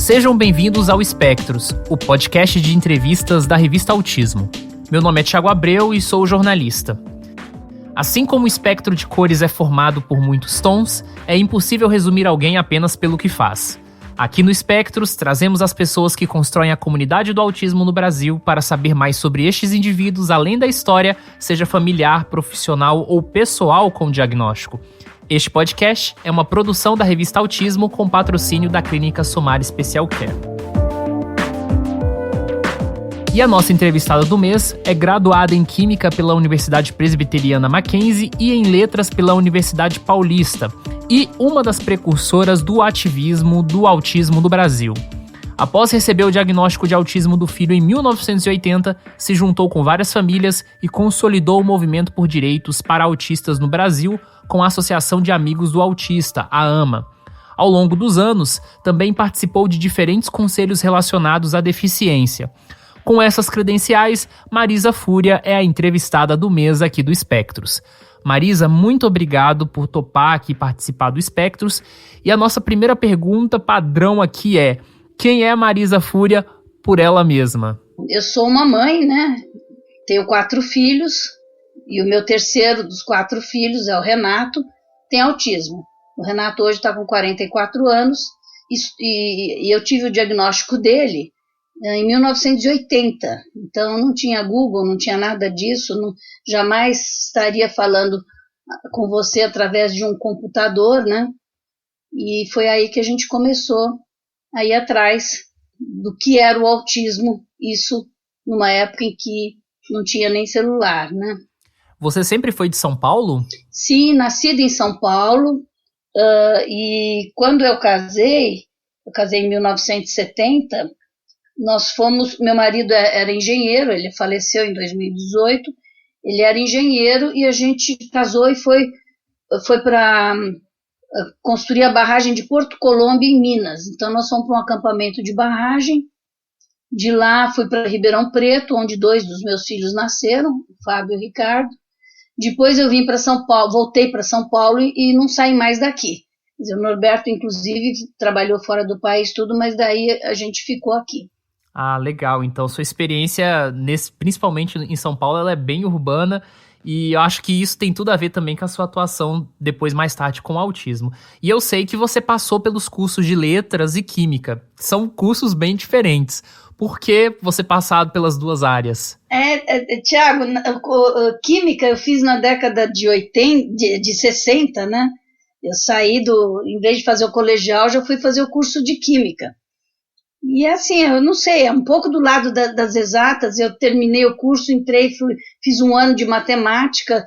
Sejam bem-vindos ao Espectros, o podcast de entrevistas da revista Autismo. Meu nome é Thiago Abreu e sou jornalista. Assim como o espectro de cores é formado por muitos tons, é impossível resumir alguém apenas pelo que faz. Aqui no Espectros, trazemos as pessoas que constroem a comunidade do autismo no Brasil para saber mais sobre estes indivíduos além da história, seja familiar, profissional ou pessoal com diagnóstico. Este podcast é uma produção da revista Autismo com patrocínio da Clínica Somar Special Care. E a nossa entrevistada do mês é graduada em Química pela Universidade Presbiteriana Mackenzie e em Letras pela Universidade Paulista, e uma das precursoras do ativismo do autismo no Brasil. Após receber o diagnóstico de autismo do filho em 1980, se juntou com várias famílias e consolidou o movimento por direitos para autistas no Brasil com a Associação de Amigos do Autista, a AMA. Ao longo dos anos, também participou de diferentes conselhos relacionados à deficiência. Com essas credenciais, Marisa Fúria é a entrevistada do mês aqui do Espectros. Marisa, muito obrigado por topar aqui participar do Espectros. E a nossa primeira pergunta padrão aqui é: quem é Marisa Fúria por ela mesma? Eu sou uma mãe, né? Tenho 4 filhos e o meu terceiro dos 4 filhos é o Renato, tem autismo. O Renato hoje está com 44 anos e eu tive o diagnóstico dele em 1980, então não tinha Google, não tinha nada disso, jamais estaria falando com você através de um computador, né? E foi aí que a gente começou a ir atrás do que era o autismo, isso numa época em que não tinha nem celular, né? Você sempre foi de São Paulo? Sim, nascida em São Paulo, e quando eu casei em 1970, meu marido era engenheiro, ele faleceu em 2018, ele era engenheiro e a gente casou e foi para construir a barragem de Porto Colombo em Minas. Então nós fomos para um acampamento de barragem, de lá fui para Ribeirão Preto, onde 2 dos meus filhos nasceram, o Fábio e o Ricardo. Depois eu vim para São Paulo, voltei para São Paulo e não saí mais daqui. Quer dizer, o Norberto, inclusive, trabalhou fora do país, tudo, mas daí a gente ficou aqui. Ah, legal. Então, sua experiência, principalmente em São Paulo, ela é bem urbana e eu acho que isso tem tudo a ver também com a sua atuação depois, mais tarde, com o autismo. E eu sei que você passou pelos cursos de Letras e Química. São cursos bem diferentes. Por que você passado pelas duas áreas? Tiago, Química eu fiz na década de 60, né? Eu saí em vez de fazer o colegial, já fui fazer o curso de Química. E assim, eu não sei, é um pouco do lado das exatas, eu terminei o curso, entrei, fiz um ano de matemática,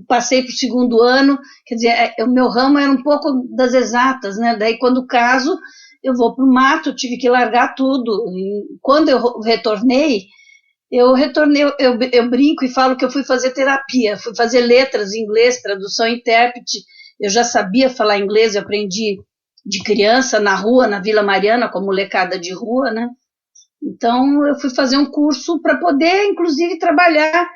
passei para o 2º ano, quer dizer, o meu ramo era um pouco das exatas, né? Daí quando caso, eu vou para o mato, tive que largar tudo. E quando eu retornei, eu brinco e falo que eu fui fazer terapia, fui fazer letras em inglês, tradução e intérprete, eu já sabia falar inglês, eu aprendi de criança, na rua, na Vila Mariana, com molecada de rua, né? Então, eu fui fazer um curso para poder, inclusive, trabalhar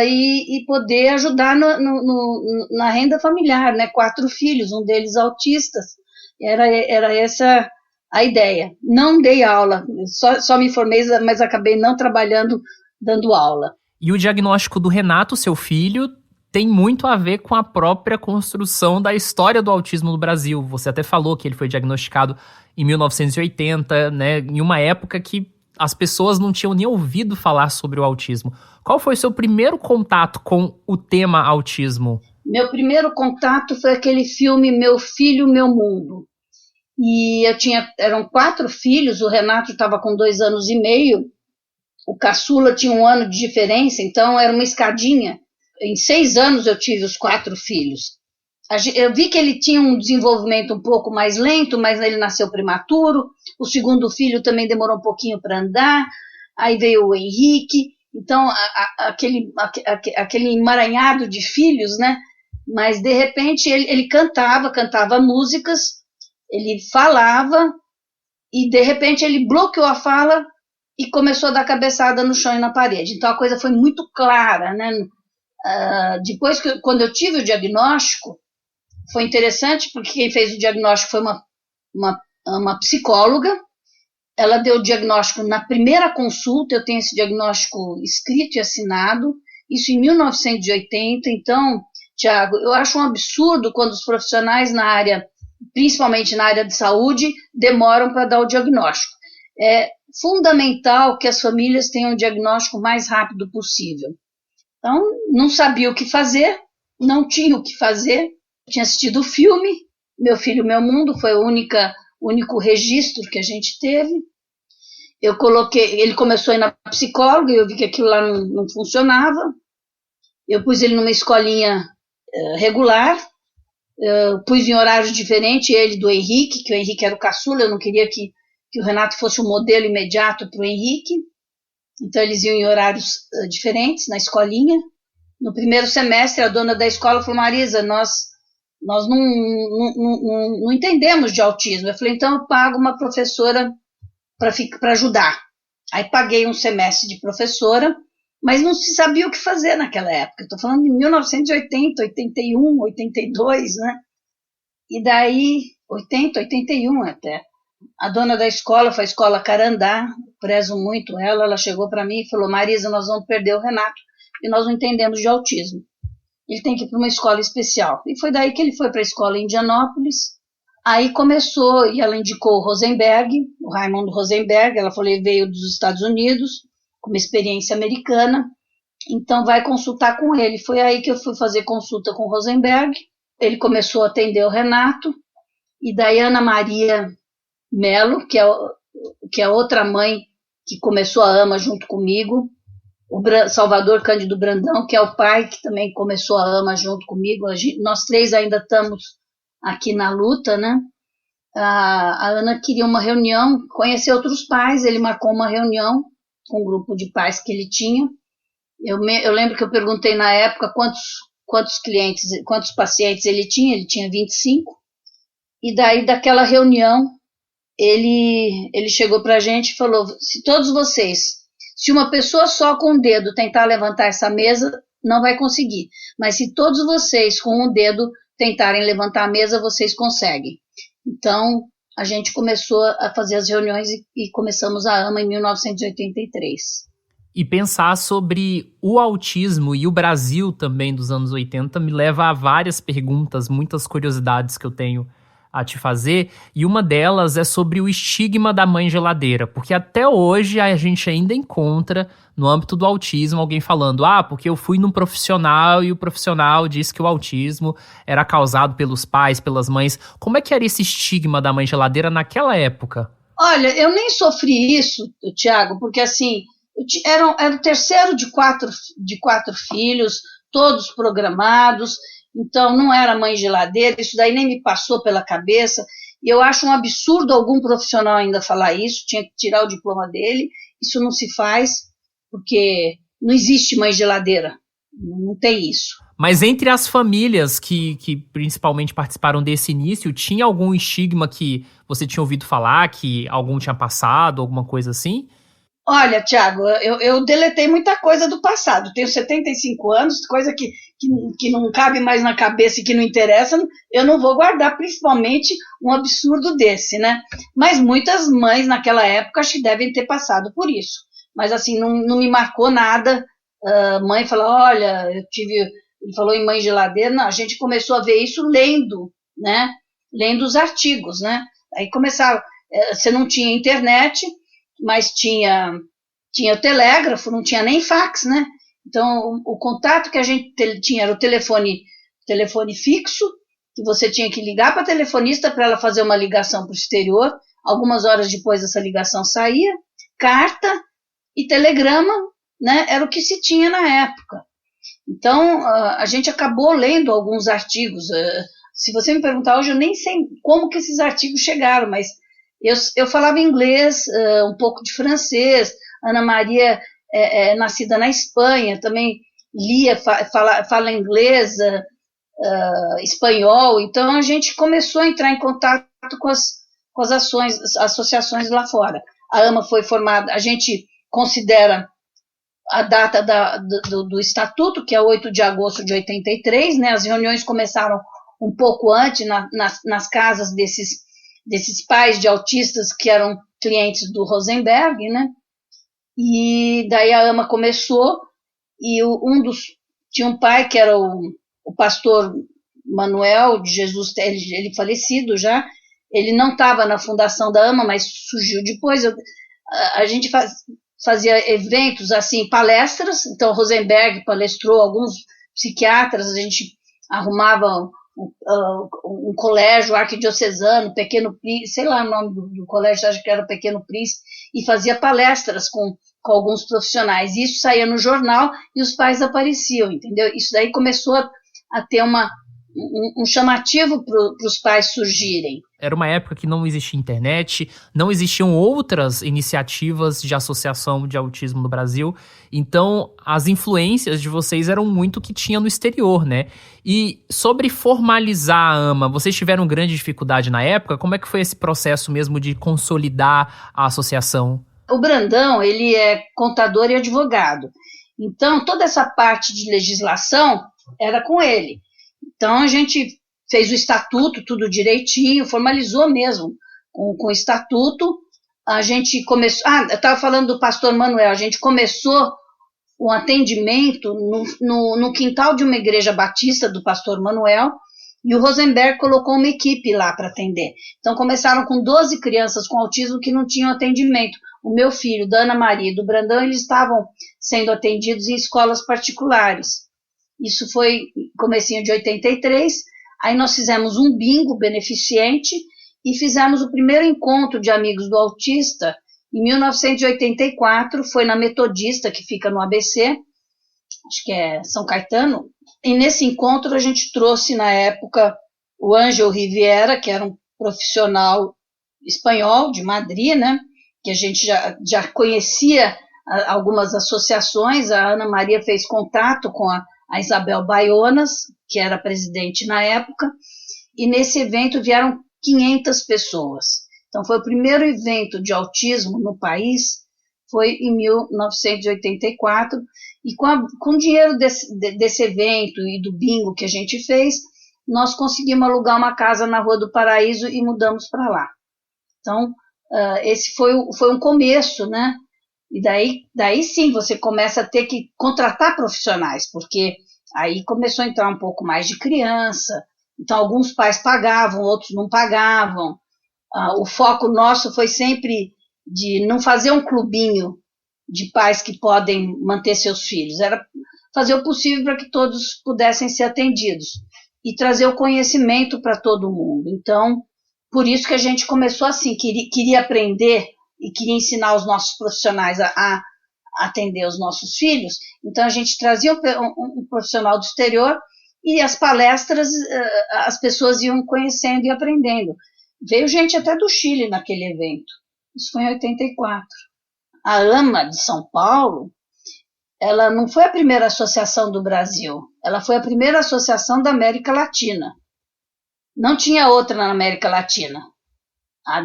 e poder ajudar na renda familiar, né? 4 filhos, um deles autistas. Era essa a ideia. Não dei aula, só me formei, mas acabei não trabalhando, dando aula. E o diagnóstico do Renato, seu filho, tem muito a ver com a própria construção da história do autismo no Brasil. Você até falou que ele foi diagnosticado em 1980, né, em uma época que as pessoas não tinham nem ouvido falar sobre o autismo. Qual foi o seu primeiro contato com o tema autismo? Meu primeiro contato foi aquele filme Meu Filho, Meu Mundo. E eram 4 filhos, o Renato estava com 2 anos e meio, o caçula tinha 1 ano de diferença, então era uma escadinha. Em 6 anos eu tive os 4 filhos. Eu vi que ele tinha um desenvolvimento um pouco mais lento, mas ele nasceu prematuro. O 2º filho também demorou um pouquinho para andar. Aí veio o Henrique. Então, aquele emaranhado de filhos, né? Mas, de repente, ele cantava músicas, ele falava, e, de repente, ele bloqueou a fala e começou a dar cabeçada no chão e na parede. Então, a coisa foi muito clara, né? Depois, quando eu tive o diagnóstico, foi interessante, porque quem fez o diagnóstico foi uma uma psicóloga. Ela deu o diagnóstico na primeira consulta, eu tenho esse diagnóstico escrito e assinado, isso em 1980. Então, Tiago, eu acho um absurdo quando os profissionais na área, principalmente na área de saúde, demoram para dar o diagnóstico. É fundamental que as famílias tenham o diagnóstico o mais rápido possível. Então, não sabia o que fazer, não tinha o que fazer, tinha assistido o filme, Meu Filho, Meu Mundo, foi o único registro que a gente teve. Eu coloquei, ele começou a ir na psicóloga, eu vi que aquilo lá não funcionava. Eu pus ele numa escolinha regular, pus em horários diferentes, ele do Henrique, que o Henrique era o caçula, eu não queria que o Renato fosse o modelo imediato para o Henrique. Então eles iam em horários diferentes na escolinha. No primeiro semestre, a dona da escola falou: Marisa, nós não entendemos de autismo. Eu falei: então eu pago uma professora para ajudar. Aí paguei um semestre de professora, mas não se sabia o que fazer naquela época. Estou falando de 1980, 81, 82, né? E daí, 80, 81 até. A dona da escola foi a escola Carandá, prezo muito ela chegou para mim e falou: Marisa, nós vamos perder o Renato e nós não entendemos de autismo. Ele tem que ir para uma escola especial. E foi daí que ele foi para a escola em Indianópolis. Aí começou, e ela indicou o Rosenberg, o Raimundo Rosenberg, ela falou: ele veio dos Estados Unidos, com uma experiência americana, então vai consultar com ele. Foi aí que eu fui fazer consulta com o Rosenberg, ele começou a atender o Renato, e daí Ana Maria Melo, que é outra mãe que começou a AMA junto comigo, o Salvador Cândido Brandão, que é o pai que também começou a AMA junto comigo, nós três ainda estamos aqui na luta, né? A Ana queria uma reunião, conhecer outros pais, ele marcou uma reunião com um grupo de pais que ele tinha. Eu lembro que eu perguntei na época quantos pacientes ele tinha 25, e daí daquela reunião ele chegou para a gente e falou: se uma pessoa só com o dedo tentar levantar essa mesa, não vai conseguir, mas se todos vocês com o dedo tentarem levantar a mesa, vocês conseguem. Então, a gente começou a fazer as reuniões e começamos a AMA em 1983. E pensar sobre o autismo e o Brasil também dos anos 80 me leva a várias perguntas, muitas curiosidades que eu tenho a te fazer, e uma delas é sobre o estigma da mãe geladeira, porque até hoje a gente ainda encontra no âmbito do autismo alguém falando: porque eu fui num profissional e o profissional disse que o autismo era causado pelos pais, pelas mães. Como é que era esse estigma da mãe geladeira naquela época? Olha, eu nem sofri isso, Tiago, porque assim, era o terceiro de quatro filhos, todos programados. Então, não era mãe geladeira, isso daí nem me passou pela cabeça, e eu acho um absurdo algum profissional ainda falar isso, tinha que tirar o diploma dele, isso não se faz, porque não existe mãe geladeira, não tem isso. Mas entre as famílias que principalmente participaram desse início, tinha algum estigma que você tinha ouvido falar, que algum tinha passado, alguma coisa assim? Olha, Tiago, eu deletei muita coisa do passado, tenho 75 anos, coisa que não cabe mais na cabeça e que não interessa, eu não vou guardar, principalmente um absurdo desse, né? Mas muitas mães naquela época acho que devem ter passado por isso. Mas assim, não me marcou nada. Mãe falou: olha, ele falou em mãe geladeira. Não, a gente começou a ver isso lendo, né? Lendo os artigos, né? Aí começaram, você não tinha internet, mas tinha o telégrafo, não tinha nem fax, né? Então, o contato que a gente tinha era o telefone fixo, que você tinha que ligar para a telefonista para ela fazer uma ligação para o exterior. Algumas horas depois essa ligação saía. Carta e telegrama, né? Era o que se tinha na época. Então, a gente acabou lendo alguns artigos. Se você me perguntar hoje, eu nem sei como que esses artigos chegaram, mas eu falava inglês, um pouco de francês. Ana Maria nascida na Espanha, também lia, fala inglês, espanhol. Então a gente começou a entrar em contato com as associações lá fora. A AMA foi formada, a gente considera a data do estatuto, que é 8 de agosto de 83, né? As reuniões começaram um pouco antes, nas casas desses pais de autistas que eram clientes do Rosenberg, né? E daí a AMA começou, e tinha um pai que era o pastor Manuel de Jesus, ele falecido já, ele não estava na fundação da AMA, mas surgiu depois. A gente fazia eventos, assim, palestras, então Rosenberg palestrou, alguns psiquiatras, a gente arrumava um colégio arquidiocesano, Pequeno Príncipe, sei lá o nome do colégio, acho que era o Pequeno Príncipe, e fazia palestras com alguns profissionais. Isso saía no jornal e os pais apareciam, entendeu? Isso daí começou a ter um chamativo para os pais surgirem. Era uma época que não existia internet, não existiam outras iniciativas de associação de autismo no Brasil, então as influências de vocês eram muito o que tinha no exterior, né? E sobre formalizar a AMA, vocês tiveram grande dificuldade na época? Como é que foi esse processo mesmo de consolidar a associação? O Brandão, ele é contador e advogado, então toda essa parte de legislação era com ele. Então a gente fez o estatuto, tudo direitinho, formalizou mesmo com o estatuto. A gente começou... eu estava falando do pastor Manuel. A gente começou o atendimento no quintal de uma igreja batista do pastor Manuel, e o Rosenberg colocou uma equipe lá para atender. Então começaram com 12 crianças com autismo que não tinham atendimento. O meu filho, da Ana Maria e do Brandão, eles estavam sendo atendidos em escolas particulares. Isso foi comecinho de 83, aí nós fizemos um bingo beneficente e fizemos o primeiro encontro de amigos do autista em 1984, foi na Metodista, que fica no ABC, acho que é São Caetano, e nesse encontro a gente trouxe na época o Ângel Riviera, que era um profissional espanhol de Madrid, né, que a gente já conhecia algumas associações. A Ana Maria fez contato com a Isabel Baionas, que era presidente na época, e nesse evento vieram 500 pessoas. Então foi o primeiro evento de autismo no país, foi em 1984, e com o dinheiro desse evento e do bingo que a gente fez, nós conseguimos alugar uma casa na Rua do Paraíso e mudamos para lá. Então, esse foi um começo, né? E daí sim você começa a ter que contratar profissionais, porque aí começou a entrar um pouco mais de criança, então alguns pais pagavam, outros não pagavam. O foco nosso foi sempre de não fazer um clubinho de pais que podem manter seus filhos, era fazer o possível para que todos pudessem ser atendidos e trazer o conhecimento para todo mundo. Então, por isso que a gente começou assim, queria aprender e queria ensinar os nossos profissionais a atender os nossos filhos. Então a gente trazia um profissional do exterior e as palestras as pessoas iam conhecendo e aprendendo. Veio gente até do Chile naquele evento, isso foi em 84. A AMA de São Paulo, ela não foi a primeira associação do Brasil, ela foi a primeira associação da América Latina. Não tinha outra na América Latina. A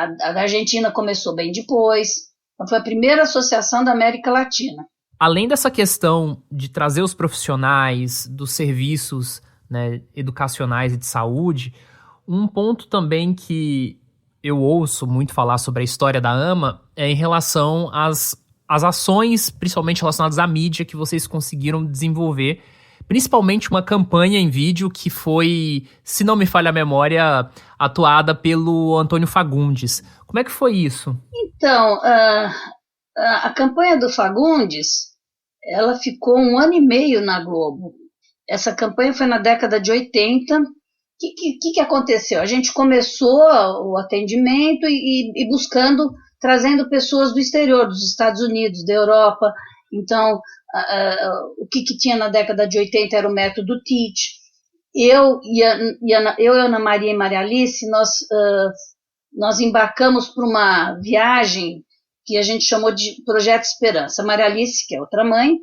da Argentina começou bem depois, então foi a primeira associação da América Latina. Além dessa questão de trazer os profissionais dos serviços, né, educacionais e de saúde, um ponto também que eu ouço muito falar sobre a história da AMA é em relação às ações, principalmente relacionadas à mídia, que vocês conseguiram desenvolver, principalmente uma campanha em vídeo que foi, se não me falha a memória, atuada pelo Antônio Fagundes. Como é que foi isso? Então, a campanha do Fagundes, ela ficou 1 ano e meio na Globo. Essa campanha foi na década de 80. O que aconteceu? A gente começou o atendimento e buscando, trazendo pessoas do exterior, dos Estados Unidos, da Europa. Então, o que tinha na década de 80 era o método TEACH. Eu e Ana Maria e Maria Alice, nós embarcamos para uma viagem que a gente chamou de Projeto Esperança. Maria Alice, que é outra mãe,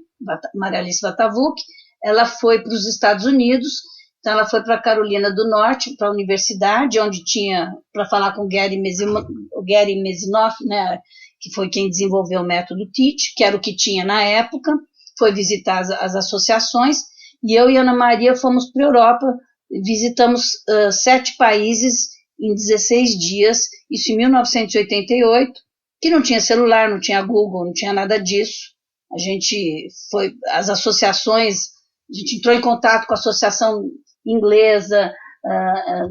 Maria Alice Vatavuk, ela foi para os Estados Unidos. Então, ela foi para a Carolina do Norte, para a universidade, onde tinha, para falar com o Gary Mesinoff, né, que foi quem desenvolveu o método TEACH, que era o que tinha na época, foi visitar as associações, e eu e Ana Maria fomos para a Europa, visitamos 7 países em 16 dias, isso em 1988, que não tinha celular, não tinha Google, não tinha nada disso. A gente foi, as associações, a gente entrou em contato com a associação inglesa,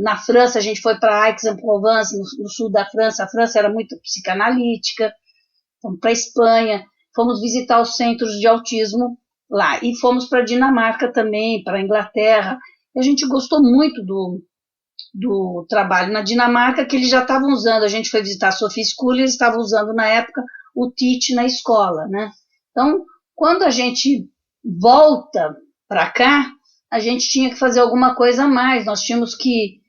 na França a gente foi para Aix-en-Provence, no sul da França, a França era muito psicanalítica, fomos para a Espanha, fomos visitar os centros de autismo lá, e fomos para a Dinamarca também, para a Inglaterra, e a gente gostou muito do trabalho na Dinamarca, que eles já estavam usando, a gente foi visitar a Sophie School, eles estavam usando na época o Teach na escola, né? Então, quando a gente volta para cá, a gente tinha que fazer alguma coisa a mais, nós tínhamos que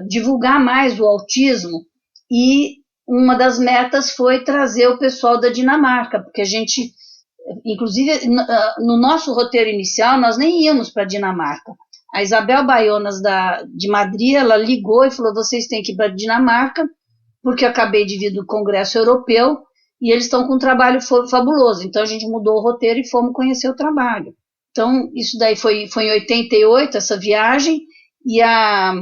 divulgar mais o autismo, e uma das metas foi trazer o pessoal da Dinamarca, porque a gente, inclusive, no nosso roteiro inicial, nós nem íamos para a Dinamarca. A Isabel Baionas, de Madrid, ela ligou e falou, vocês têm que ir para a Dinamarca, porque eu acabei de vir do Congresso Europeu, e eles estão com um trabalho fabuloso. Então, a gente mudou o roteiro e fomos conhecer o trabalho. Então, isso daí foi em 88, essa viagem, e a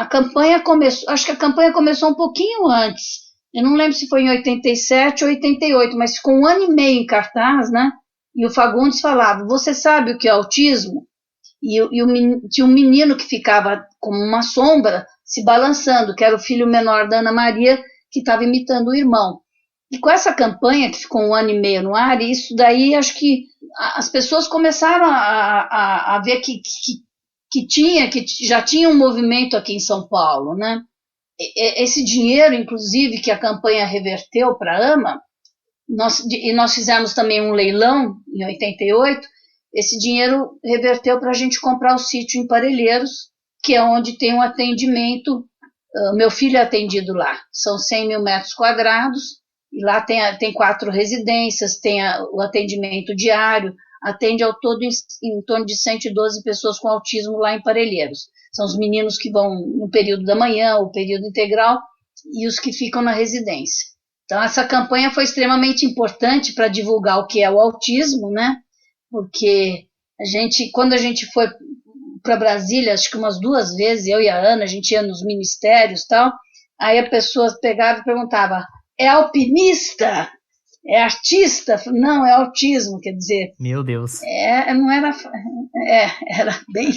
campanha começou, acho que a campanha começou um pouquinho antes, eu não lembro se foi em 87 ou 88, mas ficou 1 ano e meio em cartaz, né? E o Fagundes falava, você sabe o que é autismo? Tinha um menino que ficava como uma sombra, se balançando, que era o filho menor da Ana Maria, que estava imitando o irmão. E com essa campanha, que ficou 1 ano e meio no ar, isso daí acho que as pessoas começaram a ver que já tinha um movimento aqui em São Paulo, né? Esse dinheiro, inclusive, que a campanha reverteu para a AMA, nós fizemos também um leilão em 88, esse dinheiro reverteu para a gente comprar o sítio em Parelheiros, que é onde tem um atendimento, meu filho é atendido lá, são 100 mil metros quadrados, e lá tem 4 residências, tem o atendimento diário, atende ao todo em torno de 112 pessoas com autismo lá em Parelheiros. São os meninos que vão no período da manhã, o período integral, e os que ficam na residência. Então, essa campanha foi extremamente importante para divulgar o que é o autismo, né? Porque quando a gente foi para Brasília, acho que umas 2 vezes, eu e a Ana, a gente ia nos ministérios e tal, aí a pessoa pegava e perguntava, é alpinista? É artista? Não, é autismo, quer dizer... Meu Deus. Não era... era bem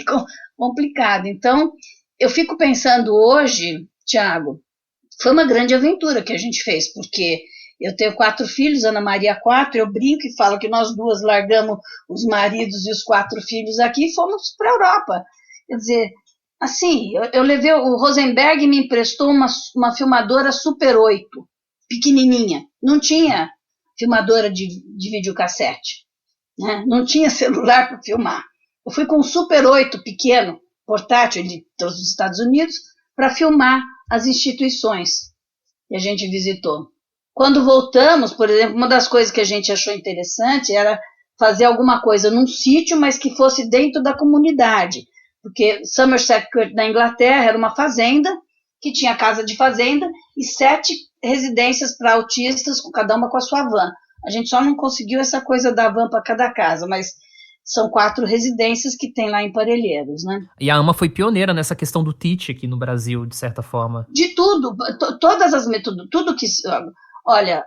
complicado. Então, eu fico pensando hoje, Tiago, foi uma grande aventura que a gente fez, porque eu tenho 4 filhos, Ana Maria 4, eu brinco e falo que nós 2 largamos os maridos e os 4 filhos aqui e fomos para a Europa. Quer dizer, assim, eu levei... O Rosenberg me emprestou uma filmadora Super 8, pequenininha, não tinha filmadora de videocassete, né? Não tinha celular para filmar. Eu fui com um Super 8 pequeno, portátil dos Estados Unidos, para filmar as instituições que a gente visitou. Quando voltamos, por exemplo, uma das coisas que a gente achou interessante era fazer alguma coisa num sítio, mas que fosse dentro da comunidade, porque Somerset Court, na Inglaterra, era uma fazenda, que tinha casa de fazenda e 7 residências para autistas, cada uma com a sua van. A gente só não conseguiu essa coisa da van para cada casa, mas são 4 residências que tem lá em Parelheiros, né? E a AMA foi pioneira nessa questão do Teach aqui no Brasil, de certa forma. De tudo, todas as metodologias, tudo que... Olha,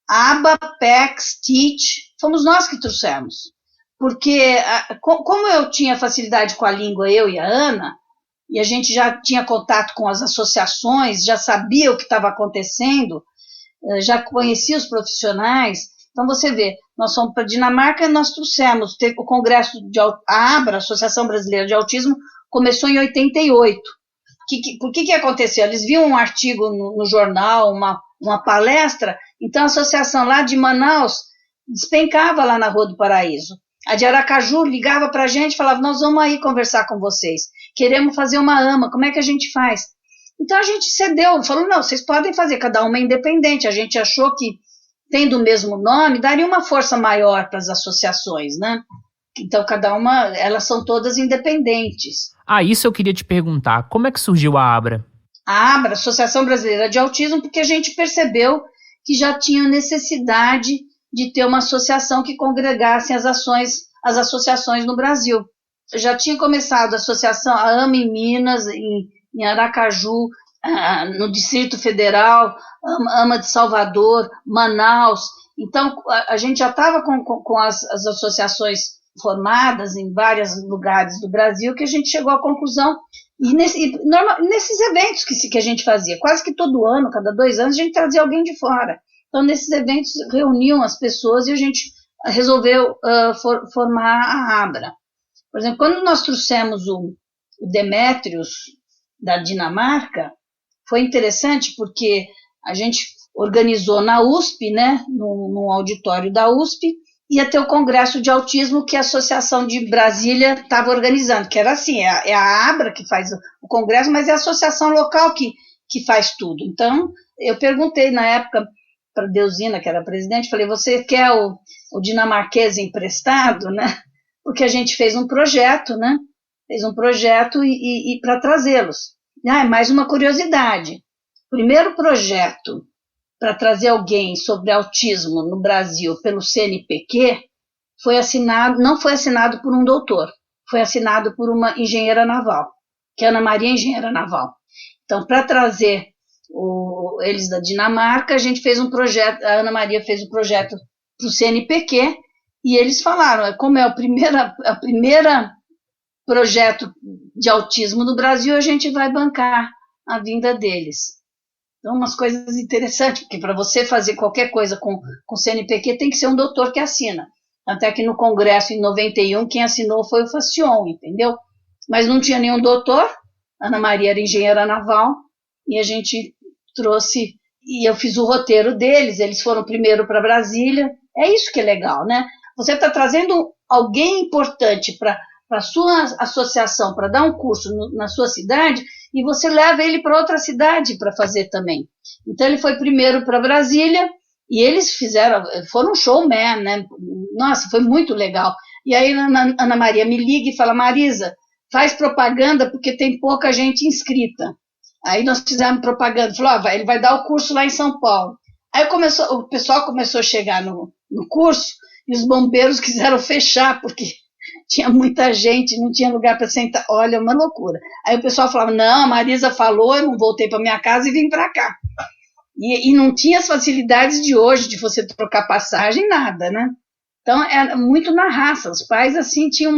ABA, PECS, Teach, fomos nós que trouxemos. Porque, como eu tinha facilidade com a língua, eu e a Ana, e a gente já tinha contato com as associações, já sabia o que estava acontecendo, já conhecia os profissionais. Então, você vê, nós fomos para a Dinamarca e nós trouxemos, o Congresso a ABRA, Associação Brasileira de Autismo, começou em 88. Por que aconteceu? Eles viam um artigo no jornal, uma palestra, então a associação lá de Manaus despencava lá na Rua do Paraíso. A de Aracaju ligava para a gente e falava, nós vamos aí conversar com vocês, queremos fazer uma AMA, como é que a gente faz? Então a gente cedeu, falou, não, vocês podem fazer, cada uma é independente. A gente achou que, tendo o mesmo nome, daria uma força maior para as associações, né? Então cada uma, elas são todas independentes. Isso eu queria te perguntar, como é que surgiu a ABRA? A ABRA, Associação Brasileira de Autismo, porque a gente percebeu que já tinha necessidade de ter uma associação que congregasse as associações no Brasil. Já tinha começado a associação, a AMA em Minas, em em Aracaju, no Distrito Federal, AMA de Salvador, Manaus. Então, a gente já estava com as associações formadas em vários lugares do Brasil, que a gente chegou à conclusão, e nesses eventos que a gente fazia, quase que todo ano, cada 2 anos, a gente trazia alguém de fora. Então, nesses eventos, reuniam as pessoas e a gente resolveu formar a Abra. Por exemplo, quando nós trouxemos o Demétrios da Dinamarca, foi interessante porque a gente organizou na USP, né, no auditório da USP, ia ter o Congresso de Autismo que a Associação de Brasília estava organizando, que era assim, é a Abra que faz o Congresso, mas é a associação local que faz tudo. Então, eu perguntei na época para Deusina, que era presidente, falei, você quer o dinamarquês emprestado, né? Porque a gente fez um projeto, né? Fez um projeto e para trazê-los. Mais uma curiosidade. O primeiro projeto para trazer alguém sobre autismo no Brasil pelo CNPq não foi assinado por um doutor, foi assinado por uma engenheira naval, que é Ana Maria, engenheira naval. Então, para trazer eles da Dinamarca, a gente fez um projeto, a Ana Maria fez um projeto para o CNPq, e eles falaram, como é a primeira projeto de autismo no Brasil, a gente vai bancar a vinda deles. Então, umas coisas interessantes, porque para você fazer qualquer coisa com CNPq tem que ser um doutor que assina. Até que no Congresso, em 91, quem assinou foi o Fascion, entendeu? Mas não tinha nenhum doutor, Ana Maria era engenheira naval, e a gente trouxe, e eu fiz o roteiro deles, eles foram primeiro para Brasília. É isso que é legal, né? Você está trazendo alguém importante para a sua associação, para dar um curso na sua cidade, e você leva ele para outra cidade para fazer também. Então, ele foi primeiro para Brasília, e eles foram um showman, né? Nossa, foi muito legal. E aí, a Ana Maria me liga e fala, Marisa, faz propaganda porque tem pouca gente inscrita. Aí nós fizemos propaganda, falou, ele vai dar o curso lá em São Paulo. Aí o pessoal começou a chegar no curso, e os bombeiros quiseram fechar, porque tinha muita gente, não tinha lugar para sentar. Olha, uma loucura. Aí o pessoal falava, não, a Marisa falou, eu não voltei para minha casa e vim para cá. E não tinha as facilidades de hoje, de você trocar passagem, nada, né? Então, era muito na raça. Os pais, assim, tinham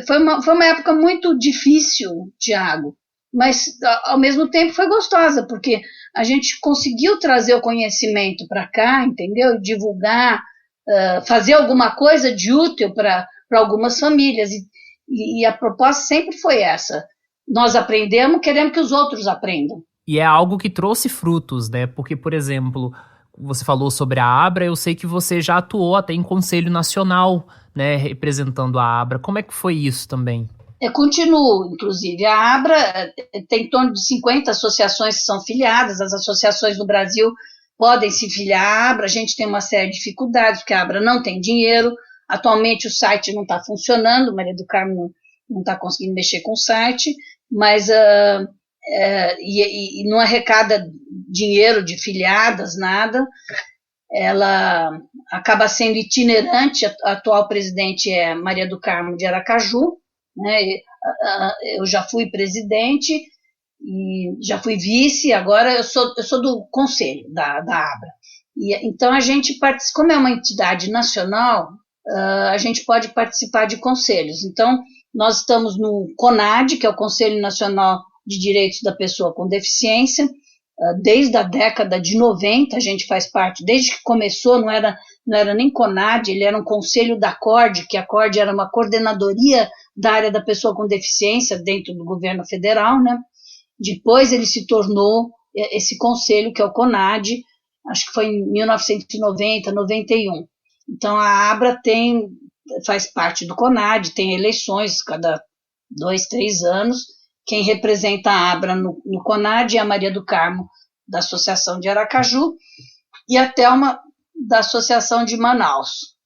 foi uma época muito difícil, Tiago, mas, ao mesmo tempo, foi gostosa, porque a gente conseguiu trazer o conhecimento para cá, entendeu? Divulgar, fazer alguma coisa de útil para algumas famílias, e a proposta sempre foi essa. Nós aprendemos, queremos que os outros aprendam. E é algo que trouxe frutos, né? Porque, por exemplo, você falou sobre a Abra, eu sei que você já atuou até em Conselho Nacional, né, representando a Abra. Como é que foi isso também? Eu continuo, inclusive. A Abra tem em torno de 50 associações que são filiadas, as associações no Brasil podem se filiar à Abra, a gente tem uma série de dificuldades, porque a Abra não tem dinheiro, atualmente o site não está funcionando, Maria do Carmo não está conseguindo mexer com o site, mas e não arrecada dinheiro de filiadas, nada, ela acaba sendo itinerante, a atual presidente é Maria do Carmo de Aracaju, né? Eu já fui presidente, e já fui vice, agora eu sou do conselho da Abra. Então, a gente, como é uma entidade nacional, a gente pode participar de conselhos. Então, nós estamos no CONAD, que é o Conselho Nacional de Direitos da Pessoa com Deficiência, desde a década de 90, a gente faz parte, desde que começou, não era nem CONAD, ele era um conselho da CORD, que a CORD era uma coordenadoria da área da pessoa com deficiência dentro do governo federal, né? Depois ele se tornou esse conselho, que é o CONAD, acho que foi em 1990, 91. Então, a Abra faz parte do CONAD, tem eleições cada 2, 3 anos. Quem representa a Abra no CONAD é a Maria do Carmo, da Associação de Aracaju, e a Thelma, da Associação de Manaus.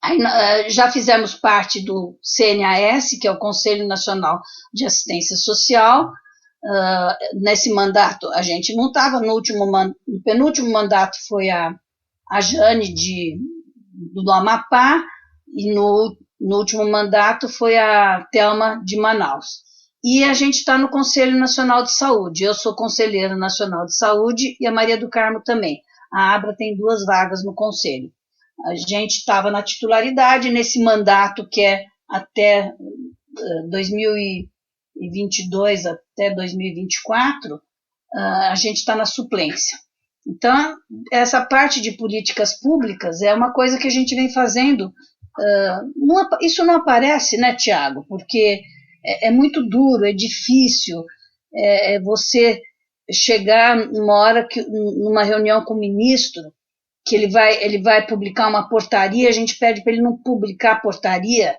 Aí, já fizemos parte do CNAS, que é o Conselho Nacional de Assistência Social. Nesse mandato a gente não estava, no penúltimo mandato foi a Jane do Amapá, e no último mandato foi a Thelma de Manaus. e a gente está no Conselho Nacional de Saúde. Eu sou conselheira nacional de saúde e a Maria do Carmo também. A Abra tem 2 vagas no conselho. A gente estava na titularidade nesse mandato que é até 2022 até 2024, a gente está na suplência. Então, essa parte de políticas públicas é uma coisa que a gente vem fazendo. Isso não aparece, né, Tiago? Porque é muito duro, é difícil você chegar numa hora, numa reunião com o ministro, que ele vai publicar uma portaria, a gente pede para ele não publicar a portaria,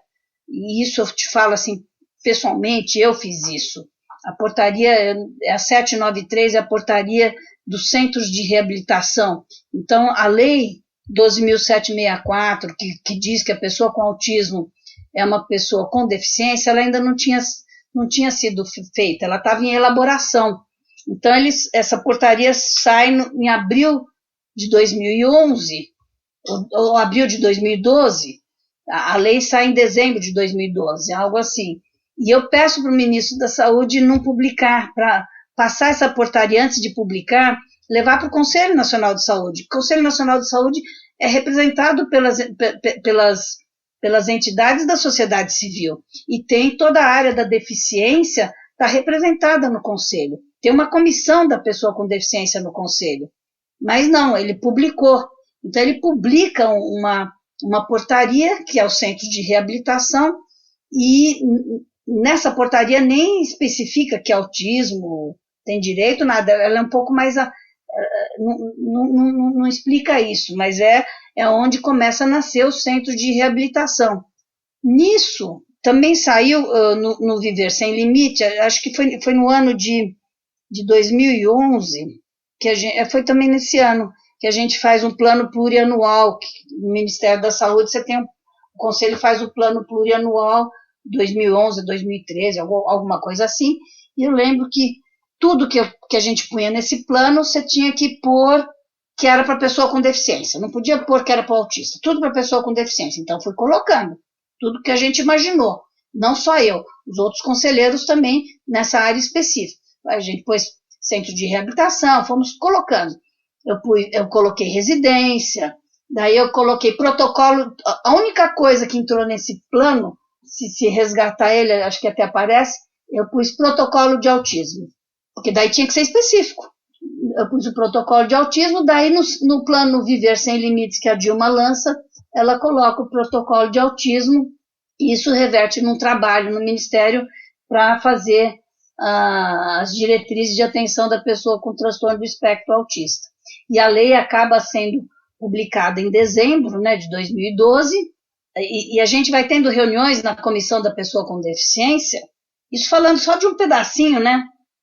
e isso eu te falo assim, pessoalmente, eu fiz isso. A portaria é a 793, é a portaria dos centros de reabilitação. Então, a lei 12.764, que diz que a pessoa com autismo é uma pessoa com deficiência, ela ainda não tinha sido feita, ela estava em elaboração. Então, essa portaria sai em abril de 2011, ou abril de 2012, a lei sai em dezembro de 2012, algo assim. E eu peço para o ministro da Saúde não publicar, para passar essa portaria antes de publicar, levar para o Conselho Nacional de Saúde. O Conselho Nacional de Saúde é representado pelas entidades da sociedade civil e tem toda a área da deficiência está representada no Conselho. Tem uma comissão da pessoa com deficiência no Conselho. Mas não, ele publicou. Então, ele publica uma portaria, que é o Centro de Reabilitação, e nessa portaria nem especifica que autismo tem direito, nada, ela é um pouco mais... não explica isso, mas é onde começa a nascer o Centro de Reabilitação. Nisso, também saiu no Viver Sem Limite, acho que foi no ano de 2011, foi também nesse ano, que a gente faz um plano plurianual, que no Ministério da Saúde o Conselho faz o plano plurianual 2011, 2013, alguma coisa assim, e eu lembro que tudo que a gente punha nesse plano, você tinha que pôr que era para pessoa com deficiência, não podia pôr que era para autista, tudo para pessoa com deficiência, então fui colocando tudo que a gente imaginou, não só eu, os outros conselheiros também nessa área específica. A gente pôs centro de reabilitação, fomos colocando. Eu coloquei residência, daí eu coloquei protocolo. A única coisa que entrou nesse plano, se resgatar ele, acho que até aparece, eu pus protocolo de autismo, porque daí tinha que ser específico. Eu pus o protocolo de autismo, daí no plano Viver Sem Limites, que a Dilma lança, ela coloca o protocolo de autismo, e isso reverte num trabalho no Ministério para fazer as diretrizes de atenção da pessoa com transtorno do espectro autista. E a lei acaba sendo publicada em dezembro, né, de 2012, e a gente vai tendo reuniões na Comissão da Pessoa com Deficiência, isso falando só de um pedacinho, né,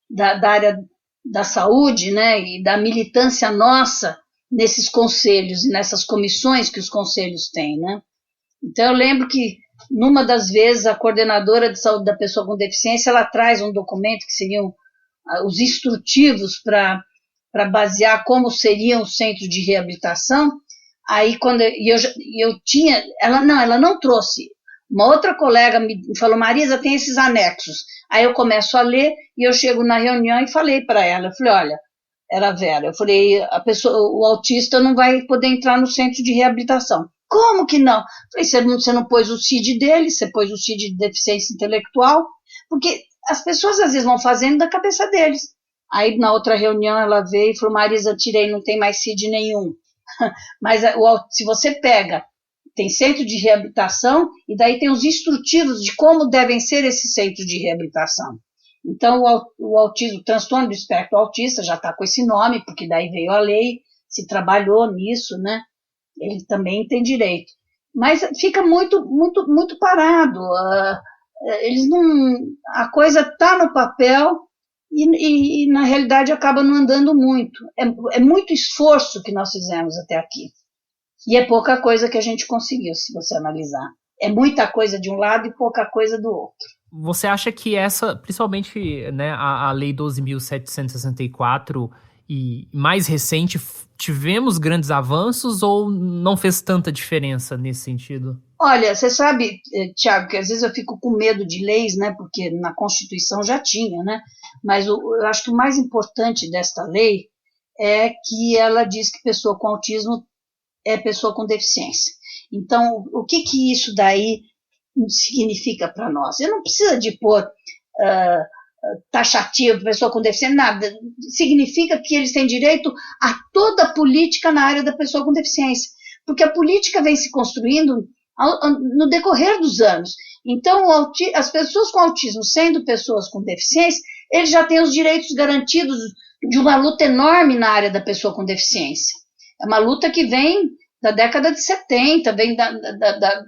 da área da saúde, né, e da militância nossa nesses conselhos e nessas comissões que os conselhos têm, né. Então eu lembro que numa das vezes a coordenadora de saúde da pessoa com deficiência, ela traz um documento que seriam os instrutivos para basear como seriam os centros de reabilitação. Aí quando eu tinha, ela não trouxe. Uma outra colega me falou, Marisa, tem esses anexos. Aí eu começo a ler e eu chego na reunião e falei para ela, eu falei, olha, era a Vera, eu falei, o autista não vai poder entrar no centro de reabilitação. Como que não? Eu falei, você não pôs o CID dele, você pôs o CID de deficiência intelectual, porque as pessoas às vezes vão fazendo da cabeça deles. Aí na outra reunião ela veio e falou, Marisa, tirei, não tem mais CID nenhum. Mas se você pega, tem centro de reabilitação e daí tem os instrutivos de como devem ser esses centros de reabilitação. Então o autismo, o transtorno do espectro autista já está com esse nome, porque daí veio a lei, se trabalhou nisso, né? Ele também tem direito. Mas fica muito, muito, muito parado. Eles não, a coisa está no papel e na realidade acaba não andando muito. É muito esforço que nós fizemos até aqui. E é pouca coisa que a gente conseguiu, se você analisar. É muita coisa de um lado e pouca coisa do outro. Você acha que principalmente, né, a Lei 12.764 e mais recente, tivemos grandes avanços ou não fez tanta diferença nesse sentido? Olha, você sabe, Tiago, que às vezes eu fico com medo de leis, né? Porque na Constituição já tinha, né? Mas eu acho que o mais importante desta lei é que ela diz que pessoa com autismo é pessoa com deficiência. Então, o que isso daí significa para nós? Eu não preciso de pôr taxativo, pessoa com deficiência, nada. Significa que eles têm direito a toda a política na área da pessoa com deficiência, porque a política vem se construindo no decorrer dos anos. Então, as pessoas com autismo, sendo pessoas com deficiência, eles já têm os direitos garantidos de uma luta enorme na área da pessoa com deficiência. É uma luta que vem da década de 70, vem da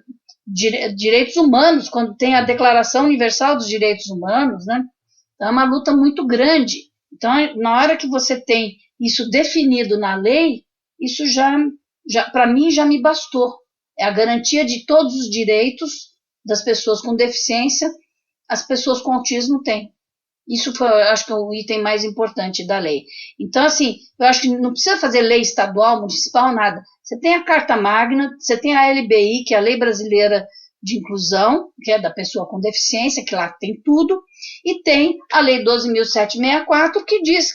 direitos humanos, quando tem a Declaração Universal dos Direitos Humanos, né? Então, é uma luta muito grande. Então, na hora que você tem isso definido na lei, isso já para mim, já me bastou. É a garantia de todos os direitos das pessoas com deficiência, as pessoas com autismo têm. Isso foi, acho que é o item mais importante da lei. Então, assim, eu acho que não precisa fazer lei estadual, municipal, nada. Você tem a Carta Magna, você tem a LBI, que é a Lei Brasileira de Inclusão, que é da pessoa com deficiência, que lá tem tudo, e tem a Lei 12.764, que diz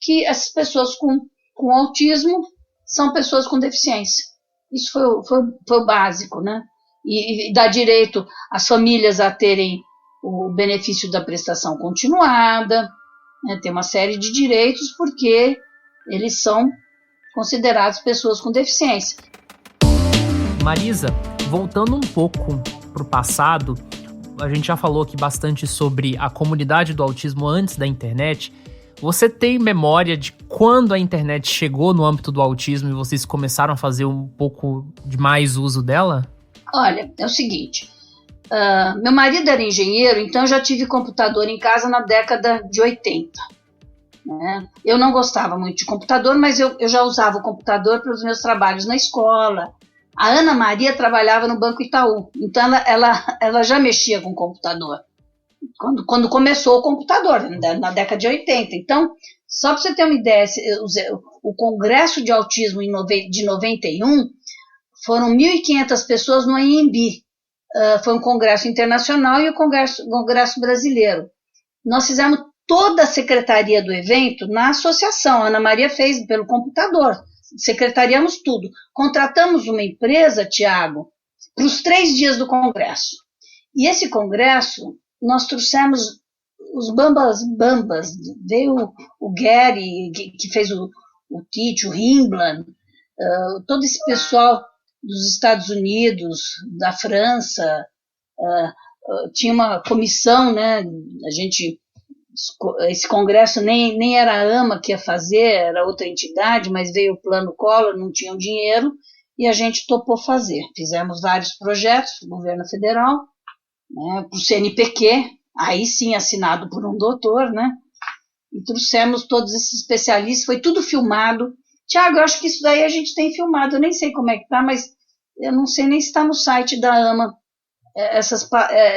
que as pessoas com autismo são pessoas com deficiência. Isso foi o básico, né? E dá direito às famílias a terem o benefício da prestação continuada, né? Tem uma série de direitos porque eles são considerados pessoas com deficiência. Marisa, voltando um pouco para o passado, a gente já falou aqui bastante sobre a comunidade do autismo antes da internet. Você tem memória de quando a internet chegou no âmbito do autismo e vocês começaram a fazer um pouco de mais uso dela? Olha, é o seguinte, meu marido era engenheiro, então eu já tive computador em casa na década de 80. Né? Eu não gostava muito de computador, mas eu já usava o computador para os meus trabalhos na escola. A Ana Maria trabalhava no Banco Itaú, então ela já mexia com o computador. Quando começou o computador, na década de 80. Então, só para você ter uma ideia, o Congresso de Autismo de 91 foram 1.500 pessoas no AMB. Foi um congresso internacional e o congresso brasileiro. Nós fizemos toda a secretaria do evento na associação. A Ana Maria fez pelo computador. Secretariamos tudo. Contratamos uma empresa, Tiago, para os 3 dias do congresso. E esse congresso, nós trouxemos os bambas. Veio o Gary, que fez o Tite, o Rimbaud, todo esse pessoal dos Estados Unidos, da França. Tinha uma comissão, né? Esse congresso nem era a AMA que ia fazer, era outra entidade, mas veio o Plano Collor, não tinham dinheiro, e a gente topou fazer. Fizemos vários projetos para o governo federal, né, para o CNPq, aí sim assinado por um doutor, né? E trouxemos todos esses especialistas, foi tudo filmado. Tiago, eu acho que isso daí a gente tem filmado, eu nem sei como é que está, mas eu não sei nem se está no site da AMA,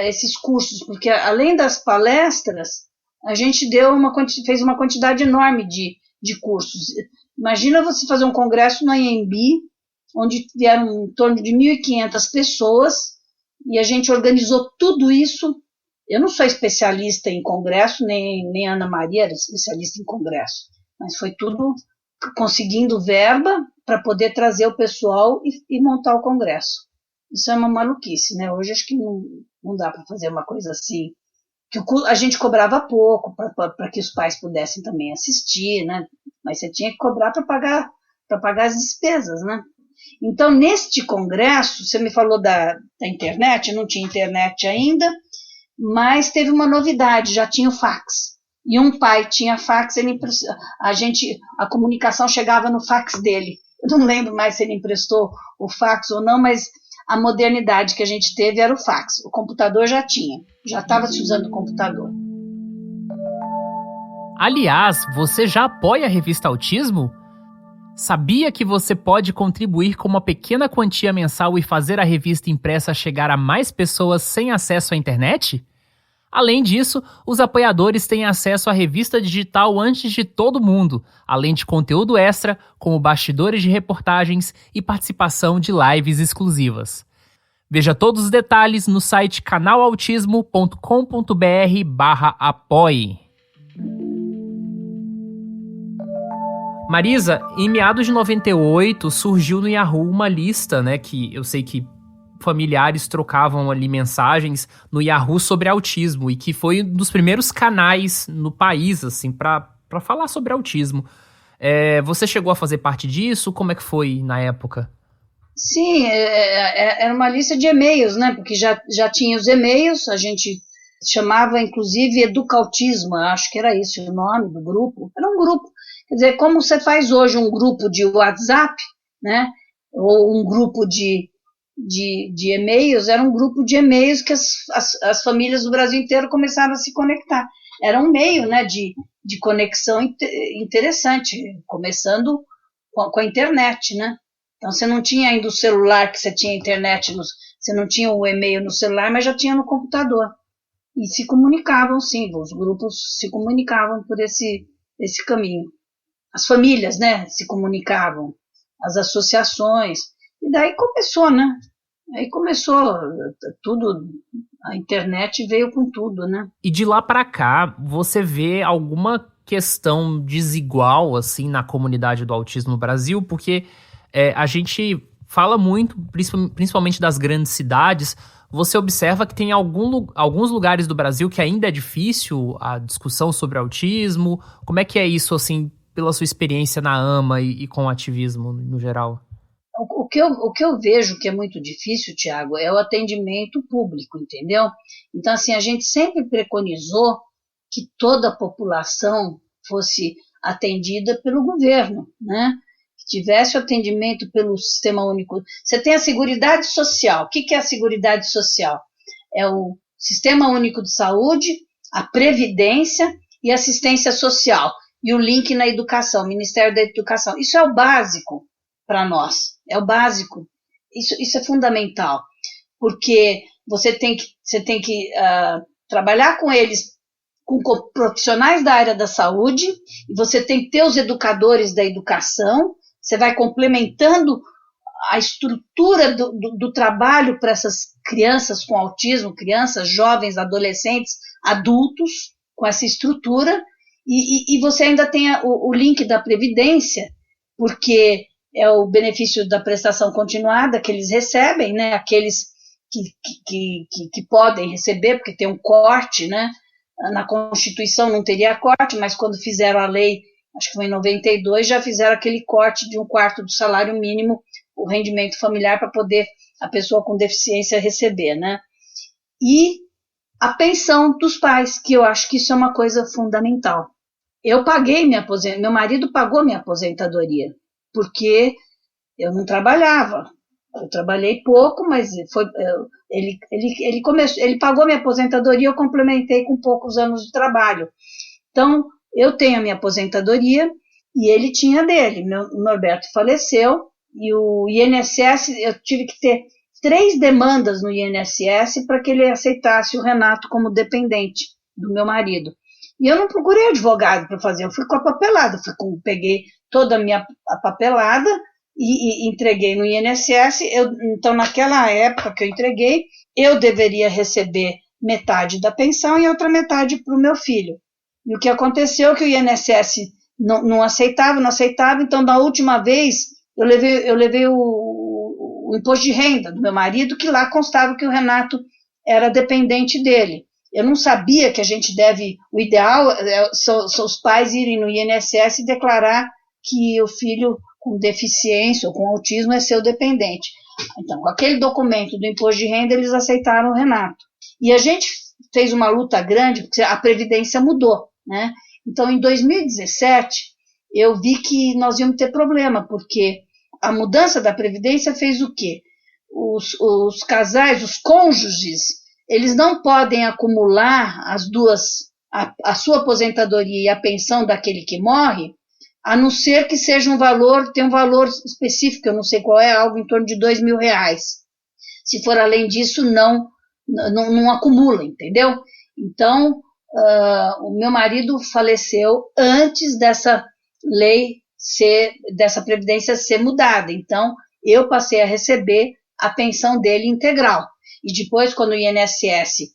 esses cursos, porque além das palestras, a gente fez uma quantidade enorme de cursos. Imagina você fazer um congresso no AMB, onde vieram em torno de 1.500 pessoas, e a gente organizou tudo isso. Eu não sou especialista em congresso, nem a Ana Maria era especialista em congresso, mas foi tudo conseguindo verba para poder trazer o pessoal e montar o congresso. Isso é uma maluquice, né? Hoje acho que não dá para fazer uma coisa assim, que a gente cobrava pouco para que os pais pudessem também assistir, né? Mas você tinha que cobrar para pagar as despesas, né? Então, neste congresso, você me falou da internet, não tinha internet ainda, mas teve uma novidade, já tinha o fax. E um pai tinha fax, a comunicação chegava no fax dele. Eu não lembro mais se ele emprestou o fax ou não, mas a modernidade que a gente teve era o fax. O computador já estava se usando o computador. Aliás, você já apoia a revista Autismo? Sabia que você pode contribuir com uma pequena quantia mensal e fazer a revista impressa chegar a mais pessoas sem acesso à internet? Além disso, os apoiadores têm acesso à revista digital antes de todo mundo, além de conteúdo extra, como bastidores de reportagens e participação de lives exclusivas. Veja todos os detalhes no site canalautismo.com.br/apoie. Marisa, em meados de 98 surgiu no Yahoo uma lista, né, que eu sei que familiares trocavam ali mensagens no Yahoo sobre autismo e que foi um dos primeiros canais no país, assim, para falar sobre autismo. Você chegou a fazer parte disso? Como é que foi na época? Sim, era uma lista de e-mails, né? Porque já tinha os e-mails, a gente chamava inclusive Educautismo, acho que era esse o nome do grupo. Era um grupo, quer dizer, como você faz hoje um grupo de WhatsApp, né? Ou um grupo de e-mails, era um grupo de e-mails que as famílias do Brasil inteiro começaram a se conectar. Era um meio, né, de conexão interessante, começando com a internet, né? Então, você não tinha ainda o celular, que você tinha internet, você não tinha o e-mail no celular, mas já tinha no computador. E se comunicavam, sim, os grupos se comunicavam por esse caminho. As famílias, né, se comunicavam, as associações, e daí começou, né? Aí começou tudo, a internet veio com tudo, né? E de lá para cá, você vê alguma questão desigual, assim, na comunidade do autismo no Brasil? Porque a gente fala muito, principalmente das grandes cidades, você observa que tem alguns lugares do Brasil que ainda é difícil a discussão sobre autismo. Como é que é isso, assim, pela sua experiência na AMA e com o ativismo no geral? O que eu vejo que é muito difícil, Tiago, é o atendimento público, entendeu? Então, assim, a gente sempre preconizou que toda a população fosse atendida pelo governo, né? Que tivesse o atendimento pelo Sistema Único. Você tem a Seguridade Social. O que é a Seguridade Social? É o Sistema Único de Saúde, a Previdência e a Assistência Social. E o link na educação, Ministério da Educação. Isso é o básico para nós, é o básico. Isso é fundamental, porque você tem que trabalhar com eles, com profissionais da área da saúde, e você tem que ter os educadores da educação, você vai complementando a estrutura do trabalho para essas crianças com autismo, crianças, jovens, adolescentes, adultos, com essa estrutura, e você ainda tem o link da Previdência, porque é o benefício da prestação continuada que eles recebem, né? Aqueles que podem receber, porque tem um corte, né? Na Constituição não teria corte, mas quando fizeram a lei, acho que foi em 92, já fizeram aquele corte de 1/4 do salário mínimo, o rendimento familiar, para poder a pessoa com deficiência receber, né? E a pensão dos pais, que eu acho que isso é uma coisa fundamental. Eu paguei meu marido pagou minha aposentadoria, porque eu não trabalhava. Eu trabalhei pouco, mas ele pagou minha aposentadoria, eu complementei com poucos anos de trabalho. Então, eu tenho a minha aposentadoria e ele tinha a dele. O Norberto faleceu e o INSS, eu tive que ter 3 demandas no INSS para que ele aceitasse o Renato como dependente do meu marido. E eu não procurei advogado para fazer, eu fui com a papelada, peguei toda a papelada e entreguei no INSS. Então, naquela época que eu entreguei, eu deveria receber metade da pensão e outra metade para o meu filho. E o que aconteceu é que o INSS não aceitava, então, da última vez, eu levei o imposto de renda do meu marido, que lá constava que o Renato era dependente dele. Eu não sabia que o ideal são os pais irem no INSS e declarar que o filho com deficiência ou com autismo é seu dependente. Então, com aquele documento do imposto de renda, eles aceitaram o Renato. E a gente fez uma luta grande, porque a Previdência mudou, né? Então, em 2017, eu vi que nós íamos ter problema, porque a mudança da Previdência fez o quê? Os casais, os cônjuges, eles não podem acumular as duas, a sua aposentadoria e a pensão daquele que morre, a não ser que seja tem um valor específico, eu não sei qual é, algo em torno de R$2.000. Se for além disso, não acumula, entendeu? Então, o meu marido faleceu antes dessa lei dessa previdência ser mudada. Então, eu passei a receber a pensão dele integral. E depois, quando o INSS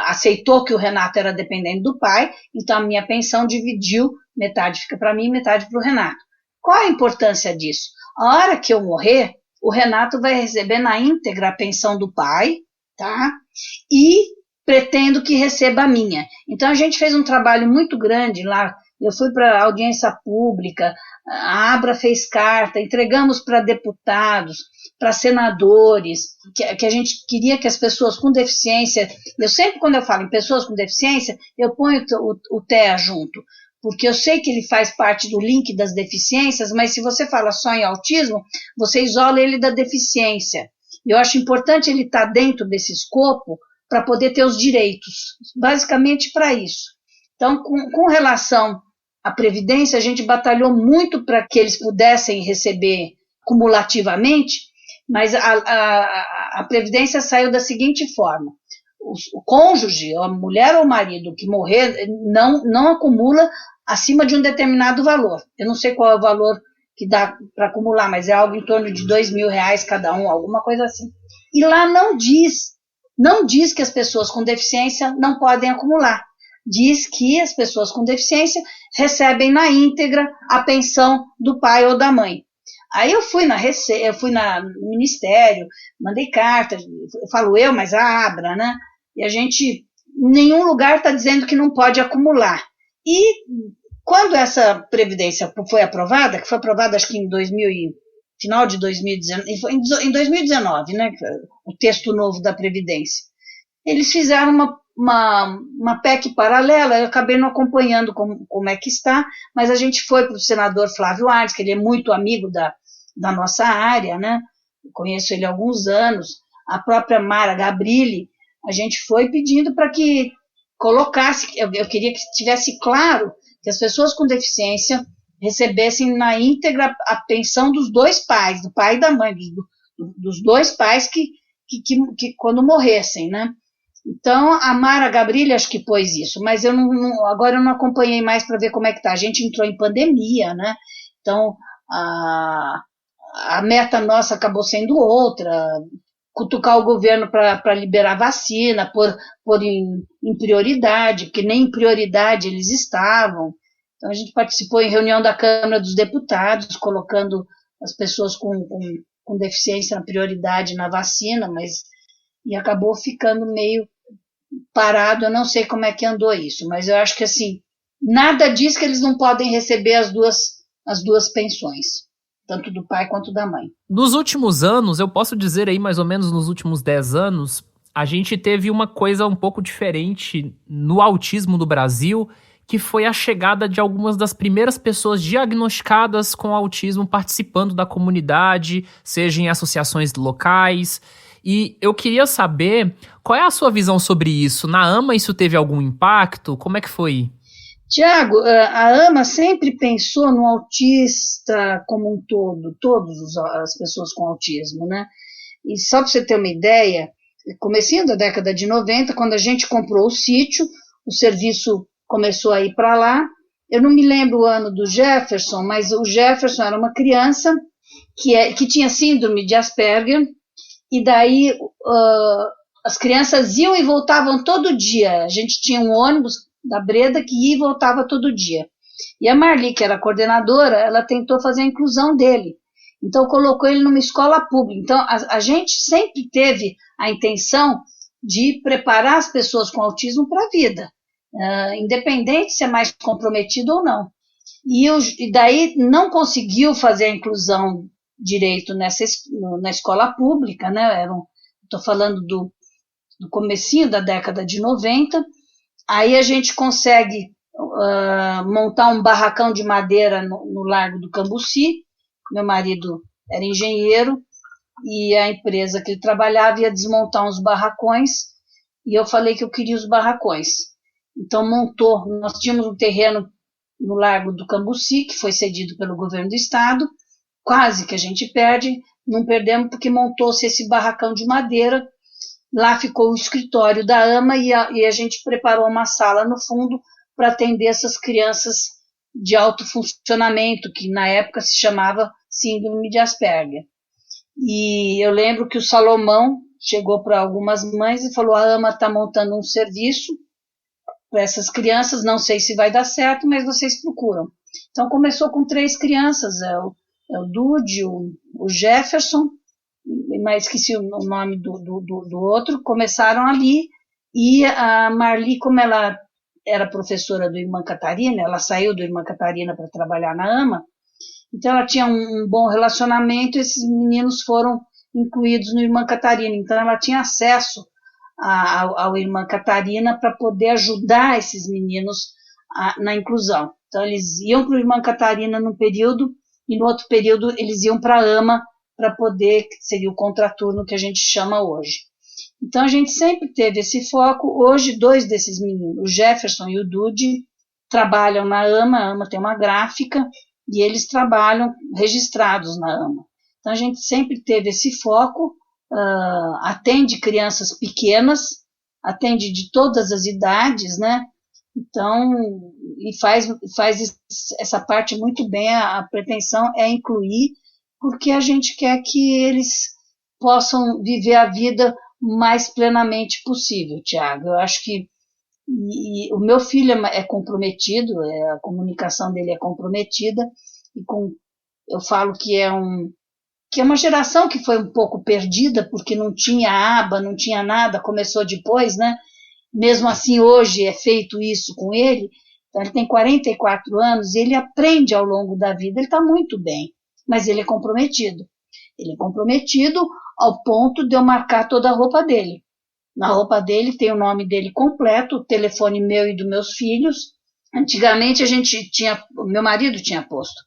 aceitou que o Renato era dependente do pai, então a minha pensão dividiu, metade fica para mim, metade para o Renato. Qual a importância disso? A hora que eu morrer, o Renato vai receber na íntegra a pensão do pai, tá? E pretendo que receba a minha. Então a gente fez um trabalho muito grande lá. Eu fui para a audiência pública, a Abra fez carta, entregamos para deputados, para senadores, que a gente queria que as pessoas com deficiência, eu sempre quando eu falo em pessoas com deficiência, eu ponho o TEA junto, porque eu sei que ele faz parte do link das deficiências, mas se você fala só em autismo, você isola ele da deficiência. Eu acho importante ele estar dentro desse escopo para poder ter os direitos, basicamente para isso. Então, com relação à Previdência, a gente batalhou muito para que eles pudessem receber cumulativamente, mas a Previdência saiu da seguinte forma: o cônjuge, a mulher ou o marido que morrer, não acumula acima de um determinado valor. Eu não sei qual é o valor que dá para acumular, mas é algo em torno de R$2.000 cada um, alguma coisa assim. E lá não diz que as pessoas com deficiência não podem acumular. Diz que as pessoas com deficiência recebem na íntegra a pensão do pai ou da mãe. Aí eu fui no Ministério, mandei carta, mas a Abra, né? E a gente, em nenhum lugar está dizendo que não pode acumular. E quando essa Previdência foi aprovada, que foi aprovada acho que final de 2019, foi em 2019, né? O texto novo da Previdência, eles fizeram uma PEC paralela. Eu acabei não acompanhando como é que está, mas a gente foi para o senador Flávio Arnes, que ele é muito amigo da nossa área, né? Eu conheço ele há alguns anos, a própria Mara Gabrilli, a gente foi pedindo para que colocasse, eu queria que tivesse claro que as pessoas com deficiência recebessem na íntegra a pensão dos dois pais, do pai e da mãe, dos dois pais que quando morressem, né? Então, a Mara Gabrilli acho que pôs isso, mas agora eu não acompanhei mais para ver como é que está. A gente entrou em pandemia, né? Então, a meta nossa acabou sendo outra, cutucar o governo para liberar vacina, pôr em prioridade, porque nem em prioridade eles estavam. Então, a gente participou em reunião da Câmara dos Deputados, colocando as pessoas com deficiência na prioridade na vacina, e acabou ficando meio parado. Eu não sei como é que andou isso, mas eu acho que assim, nada diz que eles não podem receber as duas pensões, tanto do pai quanto da mãe. Nos últimos anos, eu posso dizer aí mais ou menos nos últimos 10 anos, a gente teve uma coisa um pouco diferente no autismo no Brasil, que foi a chegada de algumas das primeiras pessoas diagnosticadas com autismo participando da comunidade, seja em associações locais. E eu queria saber qual é a sua visão sobre isso. Na AMA isso teve algum impacto? Como é que foi? Tiago, a AMA sempre pensou no autista como um todo, todas as pessoas com autismo, né? E só para você ter uma ideia, comecinho da década de 90, quando a gente comprou o sítio, o serviço começou a ir para lá. Eu não me lembro o ano do Jefferson, mas o Jefferson era uma criança que tinha síndrome de Asperger, e daí as crianças iam e voltavam todo dia. A gente tinha um ônibus da Breda que ia e voltava todo dia. E a Marli, que era a coordenadora, ela tentou fazer a inclusão dele. Então, colocou ele numa escola pública. Então, a gente sempre teve a intenção de preparar as pessoas com autismo para a vida, independente se é mais comprometido ou não. E daí não conseguiu fazer a inclusão direito na escola pública, né? Estou falando do comecinho da década de 90. Aí a gente consegue montar um barracão de madeira no Largo do Cambuci. Meu marido era engenheiro e a empresa que ele trabalhava ia desmontar uns barracões, e eu falei que eu queria os barracões. Então nós tínhamos um terreno no Largo do Cambuci, que foi cedido pelo governo do estado, quase que a gente perde, não perdemos porque montou-se esse barracão de madeira, Lá ficou o escritório da AMA e a gente preparou uma sala no fundo para atender essas crianças de alto funcionamento, que na época se chamava síndrome de Asperger. E eu lembro que o Salomão chegou para algumas mães e falou: a AMA está montando um serviço para essas crianças, não sei se vai dar certo, mas vocês procuram. Então começou com 3 crianças, o Dude, o Jefferson, mas esqueci o nome do outro, começaram ali, e a Marli, como ela era professora do Irmã Catarina, ela saiu do Irmã Catarina para trabalhar na AMA, então ela tinha um bom relacionamento, esses meninos foram incluídos no Irmã Catarina, então ela tinha acesso ao Irmã Catarina para poder ajudar esses meninos na inclusão. Então eles iam para o Irmã Catarina num período, e no outro período eles iam para a AMA, para poder, que seria o contraturno que a gente chama hoje. Então a gente sempre teve esse foco. Hoje 2 desses meninos, o Jefferson e o Dude, trabalham na AMA, a AMA tem uma gráfica, e eles trabalham registrados na AMA. Então a gente sempre teve esse foco, atende crianças pequenas, atende de todas as idades, né? Então, e faz essa parte muito bem. A pretensão é incluir, porque a gente quer que eles possam viver a vida o mais plenamente possível, Tiago. Eu acho que o meu filho é comprometido, a comunicação dele é comprometida, e eu falo que é uma geração que foi um pouco perdida, porque não tinha aba, não tinha nada, começou depois, né? Mesmo assim, hoje é feito isso com ele. Então, ele tem 44 anos e ele aprende ao longo da vida, ele está muito bem, mas ele é comprometido. Ele é comprometido ao ponto de eu marcar toda a roupa dele. Na roupa dele tem o nome dele completo, o telefone meu e dos meus filhos. Antigamente o meu marido tinha posto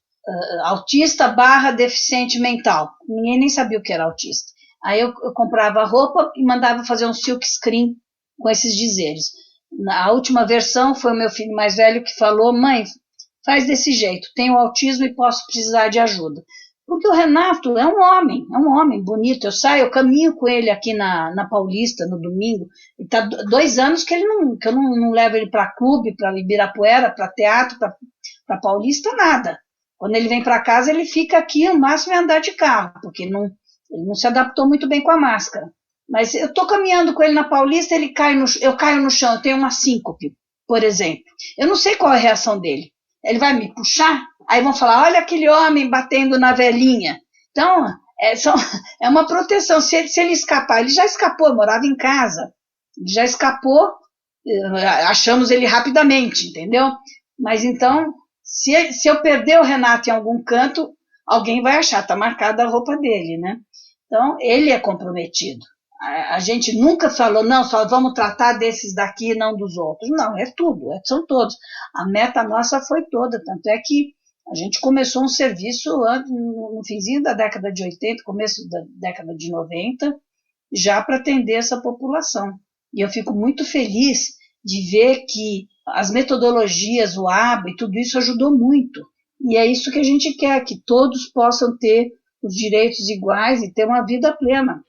autista / deficiente mental. Ninguém nem sabia o que era autista. Aí eu comprava a roupa e mandava fazer um silk screen com esses dizeres. A última versão foi o meu filho mais velho que falou: mãe, faz desse jeito, tenho autismo e posso precisar de ajuda. Porque o Renato é um homem bonito. Eu caminho com ele aqui na Paulista no domingo. Ele está 2 anos que eu não levo ele para clube, para Ibirapuera, para teatro, para Paulista, nada. Quando ele vem para casa, ele fica aqui, o máximo é andar de carro, porque ele não se adaptou muito bem com a máscara. Mas eu estou caminhando com ele na Paulista, eu caio no chão, eu tenho uma síncope, por exemplo. Eu não sei qual é a reação dele. Ele vai me puxar, aí vão falar: olha aquele homem batendo na velhinha. Então, é uma proteção. Se ele escapar, ele já escapou, eu morava em casa, ele já escapou, achamos ele rapidamente, entendeu? Mas então, se eu perder o Renato em algum canto, alguém vai achar, está marcada a roupa dele, né? Então, ele é comprometido. A gente nunca falou: não, só vamos tratar desses daqui e não dos outros. Não, é tudo, são todos. A meta nossa foi toda, tanto é que a gente começou um serviço no finzinho da década de 80, começo da década de 90, já para atender essa população. E eu fico muito feliz de ver que as metodologias, o ABA e tudo isso ajudou muito. E é isso que a gente quer, que todos possam ter os direitos iguais e ter uma vida plena.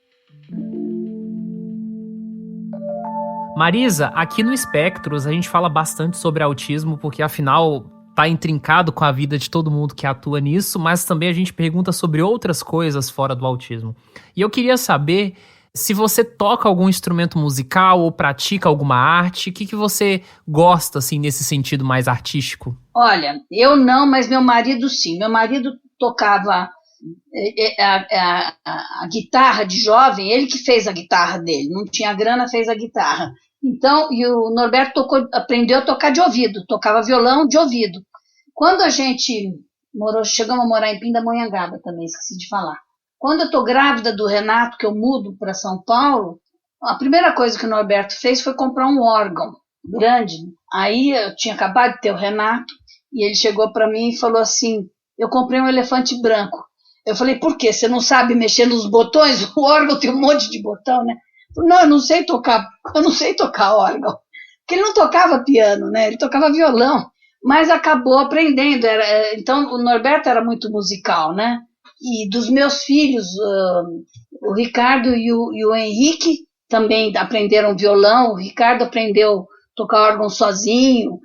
Marisa, aqui no Espectros a gente fala bastante sobre autismo, porque afinal está intrincado com a vida de todo mundo que atua nisso, mas também a gente pergunta sobre outras coisas fora do autismo. E eu queria saber se você toca algum instrumento musical ou pratica alguma arte, o que você gosta, assim, nesse sentido mais artístico? Olha, eu não, mas meu marido sim. Meu marido tocava a guitarra de jovem, ele que fez a guitarra dele, não tinha grana, fez a guitarra. Então, e o Norberto aprendeu a tocar de ouvido, tocava violão de ouvido. Quando a gente chegamos a morar em Pindamonhangaba também, esqueci de falar. Quando eu estou grávida do Renato, que eu mudo para São Paulo, a primeira coisa que o Norberto fez foi comprar um órgão grande. Aí eu tinha acabado de ter o Renato, e ele chegou para mim e falou assim: eu comprei um elefante branco. Eu falei: por quê? Você não sabe mexer nos botões? O órgão tem um monte de botão, né? Não, eu não sei tocar órgão. Porque ele não tocava piano, né? Ele tocava violão, mas acabou aprendendo. Então, o Norberto era muito musical, né? E dos meus filhos, o Ricardo e o Henrique, também aprenderam violão. O Ricardo aprendeu a tocar órgão sozinho.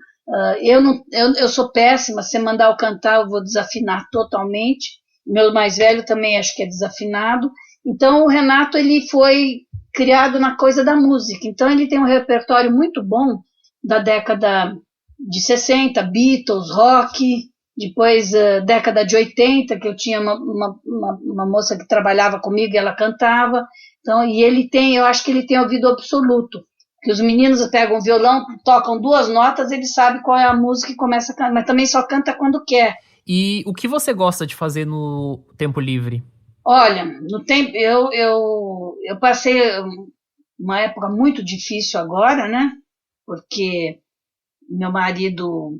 Eu sou péssima, se mandar eu cantar eu vou desafinar totalmente. Meu mais velho também acho que é desafinado. Então o Renato ele foi criado na coisa da música, então ele tem um repertório muito bom da década de 60, Beatles, rock, depois década de 80, que eu tinha uma moça que trabalhava comigo e ela cantava, então, e eu acho que ele tem ouvido absoluto, que os meninos pegam o violão, tocam 2 notas, ele sabe qual é a música e começa a cantar, mas também só canta quando quer. E o que você gosta de fazer no tempo livre? Olha, no tempo eu passei uma época muito difícil agora, né? Porque meu marido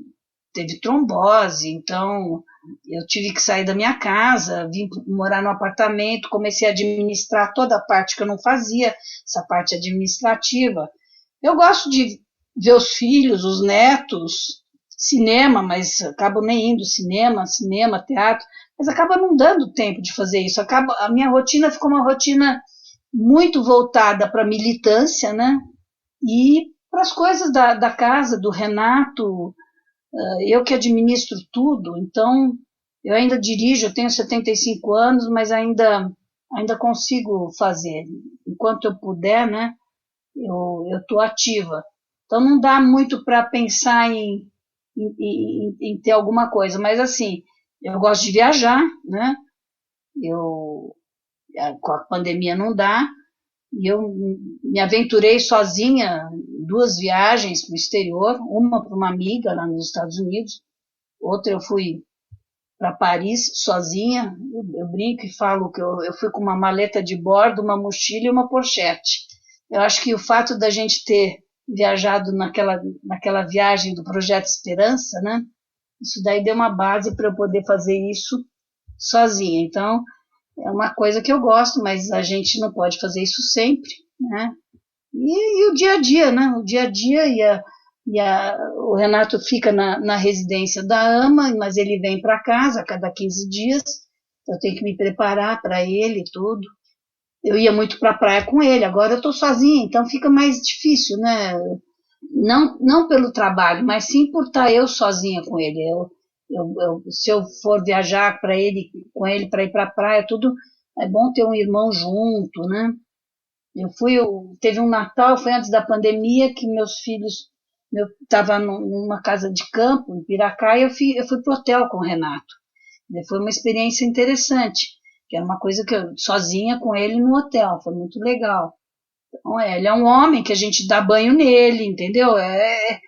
teve trombose, então eu tive que sair da minha casa, vim morar no apartamento, comecei a administrar toda a parte que eu não fazia, essa parte administrativa. Eu gosto de ver os filhos, os netos, cinema, mas acabo nem indo cinema, teatro, mas acaba não dando tempo de fazer isso. A minha rotina ficou uma rotina muito voltada para a militância, né? E para as coisas da casa, do Renato, eu que administro tudo, então eu ainda dirijo, eu tenho 75 anos, mas ainda consigo fazer. Enquanto eu puder, né? Eu estou ativa. Então não dá muito para pensar em ter alguma coisa, mas assim, eu gosto de viajar, né? Com a pandemia não dá, e eu me aventurei sozinha, 2 viagens para o exterior, uma para uma amiga lá nos Estados Unidos, outra eu fui para Paris sozinha. Eu brinco e falo que eu fui com uma maleta de bordo, uma mochila e uma pochete. Eu acho que o fato da gente ter viajado naquela viagem do Projeto Esperança, né? Isso daí deu uma base para eu poder fazer isso sozinha. Então, é uma coisa que eu gosto, mas a gente não pode fazer isso sempre, né? E o dia a dia, né? O dia a dia o Renato fica na residência da AMA, mas ele vem para casa a cada 15 dias, eu tenho que me preparar para ele e tudo. Eu ia muito para a praia com ele, agora eu estou sozinha, então fica mais difícil, né? Não pelo trabalho, mas sim por estar eu sozinha com ele. Se eu for viajar com ele para ir para a praia, tudo é bom ter um irmão junto, né? Teve um Natal, foi antes da pandemia, que meus filhos, eu estava numa casa de campo em Piracá e eu fui pro hotel com o Renato. Foi uma experiência interessante, que era uma coisa que eu sozinha com ele no hotel, foi muito legal. Então, ele é um homem que a gente dá banho nele, entendeu? É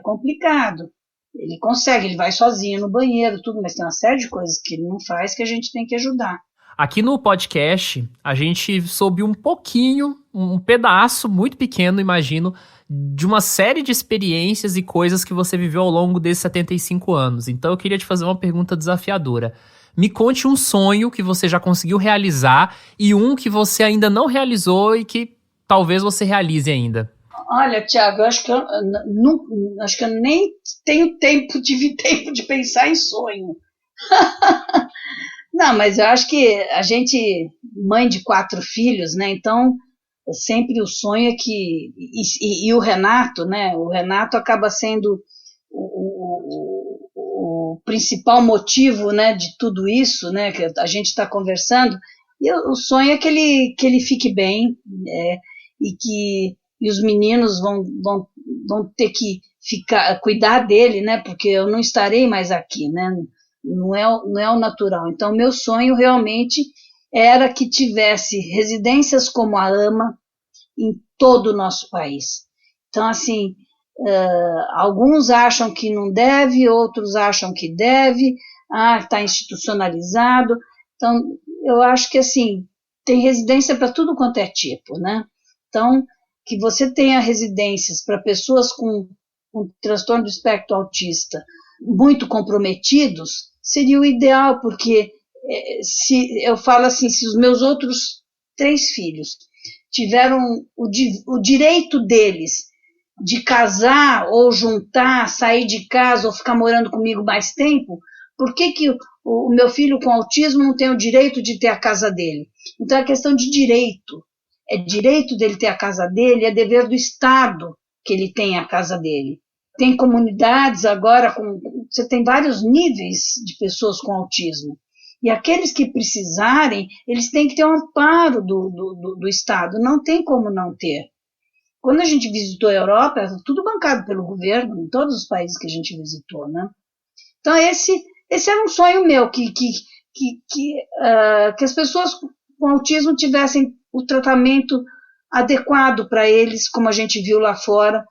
complicado. Ele consegue, ele vai sozinho no banheiro, tudo, mas tem uma série de coisas que ele não faz que a gente tem que ajudar. Aqui no podcast, a gente soube um pouquinho, um pedaço muito pequeno, imagino, de uma série de experiências e coisas que você viveu ao longo desses 75 anos. Então eu queria te fazer uma pergunta desafiadora. Me conte um sonho que você já conseguiu realizar e um que você ainda não realizou e que talvez você realize ainda. Olha, Thiago, eu acho que eu nem tive tempo de pensar em sonho. Não, mas eu acho que a gente, mãe de 4 filhos, né? Então, sempre o sonho é que... E o Renato, né? O Renato acaba sendo o principal motivo, né, de tudo isso, né? Que a gente está conversando. E o sonho é que ele fique bem, e os meninos vão ter que cuidar dele, né? Porque eu não estarei mais aqui, né? Não é o natural. Então, meu sonho realmente era que tivesse residências como a AMA em todo o nosso país. Então, assim, alguns acham que não deve, outros acham que deve, está institucionalizado. Então, eu acho que, assim, tem residência para tudo quanto é tipo, né? Então, que você tenha residências para pessoas com transtorno do espectro autista muito comprometidos, seria o ideal, porque eu falo assim, se os meus outros 3 filhos tiveram o direito deles de casar ou juntar, sair de casa ou ficar morando comigo mais tempo, por que o meu filho com autismo não tem o direito de ter a casa dele? Então é questão de direito, é direito dele ter a casa dele, é dever do Estado que ele tenha a casa dele. Tem comunidades agora, você tem vários níveis de pessoas com autismo. E aqueles que precisarem, eles têm que ter um amparo do Estado. Não tem como não ter. Quando a gente visitou a Europa, era tudo bancado pelo governo, em todos os países que a gente visitou, né? Então, esse era um sonho meu, que as pessoas com autismo tivessem o tratamento adequado para eles, como a gente viu lá fora.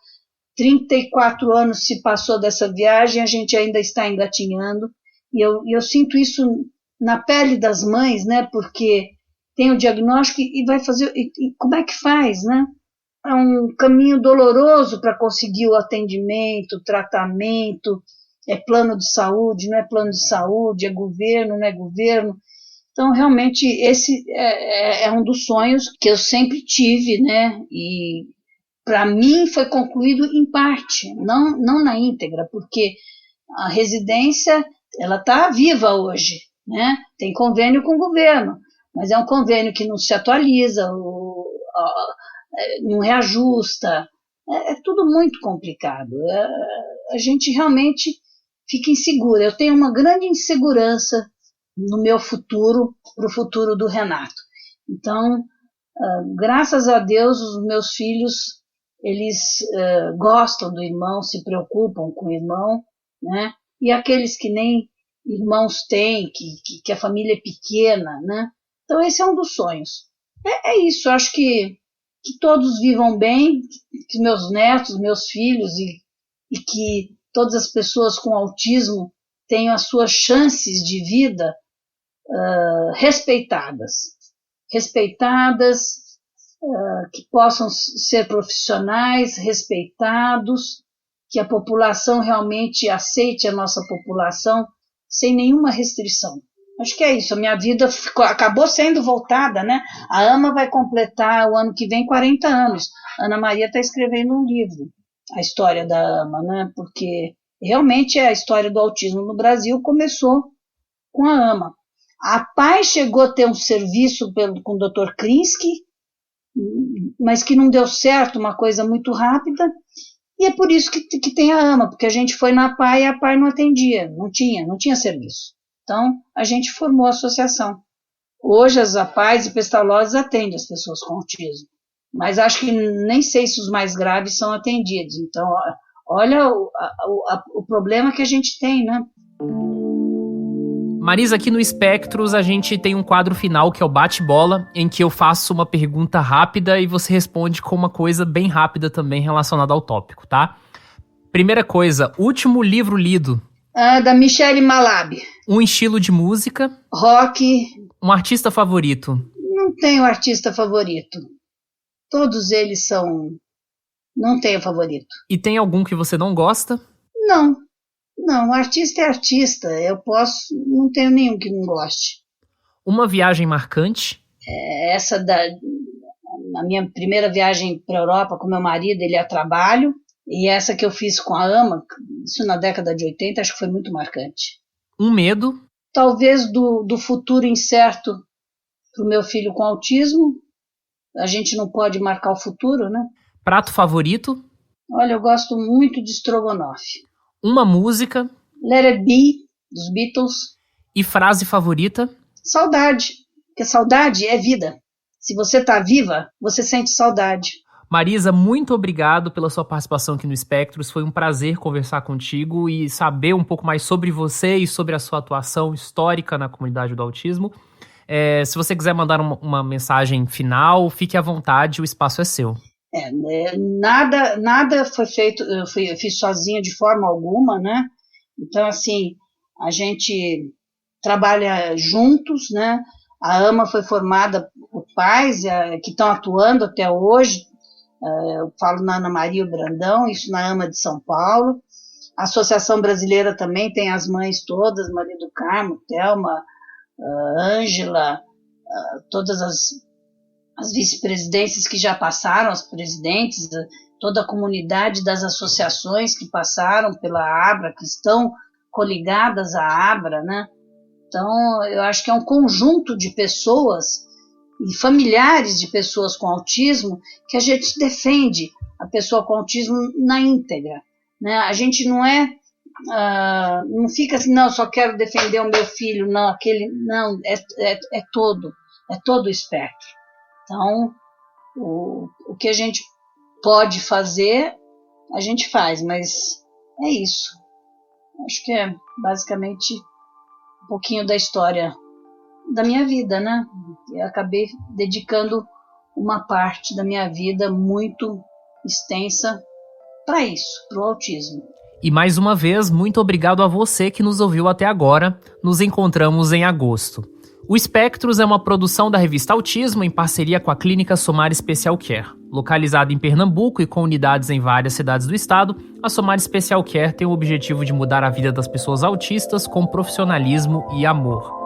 34 anos se passou dessa viagem, a gente ainda está engatinhando, e eu sinto isso na pele das mães, né? Porque tem o diagnóstico e vai fazer, e como é que faz, né? É um caminho doloroso para conseguir o atendimento, o tratamento, é plano de saúde, não é plano de saúde, é governo, não é governo. Então, realmente, esse é um dos sonhos que eu sempre tive, né? E para mim foi concluído em parte, não na íntegra, porque a residência ela está viva hoje, né? Tem convênio com o governo, mas é um convênio que não se atualiza, não reajusta, é tudo muito complicado. A gente realmente fica insegura. Eu tenho uma grande insegurança no meu futuro, para o futuro do Renato. Então, graças a Deus, os meus filhos, eles gostam do irmão, se preocupam com o irmão, né? E aqueles que nem irmãos têm, que a família é pequena, né? Então, esse é um dos sonhos. É isso, eu acho que todos vivam bem, que meus netos, meus filhos e que todas as pessoas com autismo tenham as suas chances de vida respeitadas, que possam ser profissionais, respeitados, que a população realmente aceite a nossa população sem nenhuma restrição. Acho que é isso, a minha vida acabou sendo voltada, né? A AMA vai completar o ano que vem 40 anos. Ana Maria está escrevendo um livro, a história da AMA, né? Porque realmente a história do autismo no Brasil começou com a AMA. A PAI chegou a ter um serviço com o Dr. Krinsky, mas que não deu certo, uma coisa muito rápida, e é por isso que tem a AMA, porque a gente foi na PAI e a PAI não atendia, não tinha serviço. Então, a gente formou a associação. Hoje, as APAIs e Pestalozzi atendem as pessoas com autismo, mas acho que nem sei se os mais graves são atendidos. Então, olha o problema que a gente tem, né? Marisa, aqui no Espectros a gente tem um quadro final que é o bate-bola, em que eu faço uma pergunta rápida e você responde com uma coisa bem rápida também relacionada ao tópico, tá? Primeira coisa, último livro lido. Da Michele Malab. Um estilo de música. Rock. Um artista favorito. Não tenho artista favorito. Todos eles são... Não tenho favorito. E tem algum que você não gosta? Não, artista é artista. Não tenho nenhum que não goste. Uma viagem marcante? A minha primeira viagem para a Europa com meu marido, ele é a trabalho. E essa que eu fiz com a AMA, isso na década de 80, acho que foi muito marcante. Um medo? Talvez do futuro incerto para o meu filho com autismo. A gente não pode marcar o futuro, né? Prato favorito? Olha, eu gosto muito de estrogonofe. Uma música? Let It Be, dos Beatles. E frase favorita? Saudade, porque saudade é vida. Se você está viva, você sente saudade. Marisa, muito obrigado pela sua participação aqui no Espectros. Foi um prazer conversar contigo e saber um pouco mais sobre você e sobre a sua atuação histórica na comunidade do autismo. Se você quiser mandar uma mensagem final, fique à vontade, o espaço é seu. Nada foi feito, eu fiz sozinha de forma alguma, né? Então, assim, a gente trabalha juntos, né? A AMA foi formada por pais que estão atuando até hoje. Eu falo na Ana Maria Brandão, isso na AMA de São Paulo. A Associação Brasileira também tem as mães todas, Maria do Carmo, Thelma, Ângela, todas as vice-presidências que já passaram, as presidentes, toda a comunidade das associações que passaram pela ABRA, que estão coligadas à ABRA, né? Então, eu acho que é um conjunto de pessoas e familiares de pessoas com autismo, que a gente defende a pessoa com autismo na íntegra, né? A gente não não fica assim, não, só quero defender o meu filho, não, é todo o espectro. Então, o que a gente pode fazer, a gente faz, mas é isso. Acho que é basicamente um pouquinho da história da minha vida, né? Eu acabei dedicando uma parte da minha vida muito extensa para isso, para o autismo. E mais uma vez, muito obrigado a você que nos ouviu até agora. Nos encontramos em agosto. O Espectros é uma produção da revista Autismo em parceria com a Clínica Somar Special Care. Localizada em Pernambuco e com unidades em várias cidades do estado, a Somar Special Care tem o objetivo de mudar a vida das pessoas autistas com profissionalismo e amor.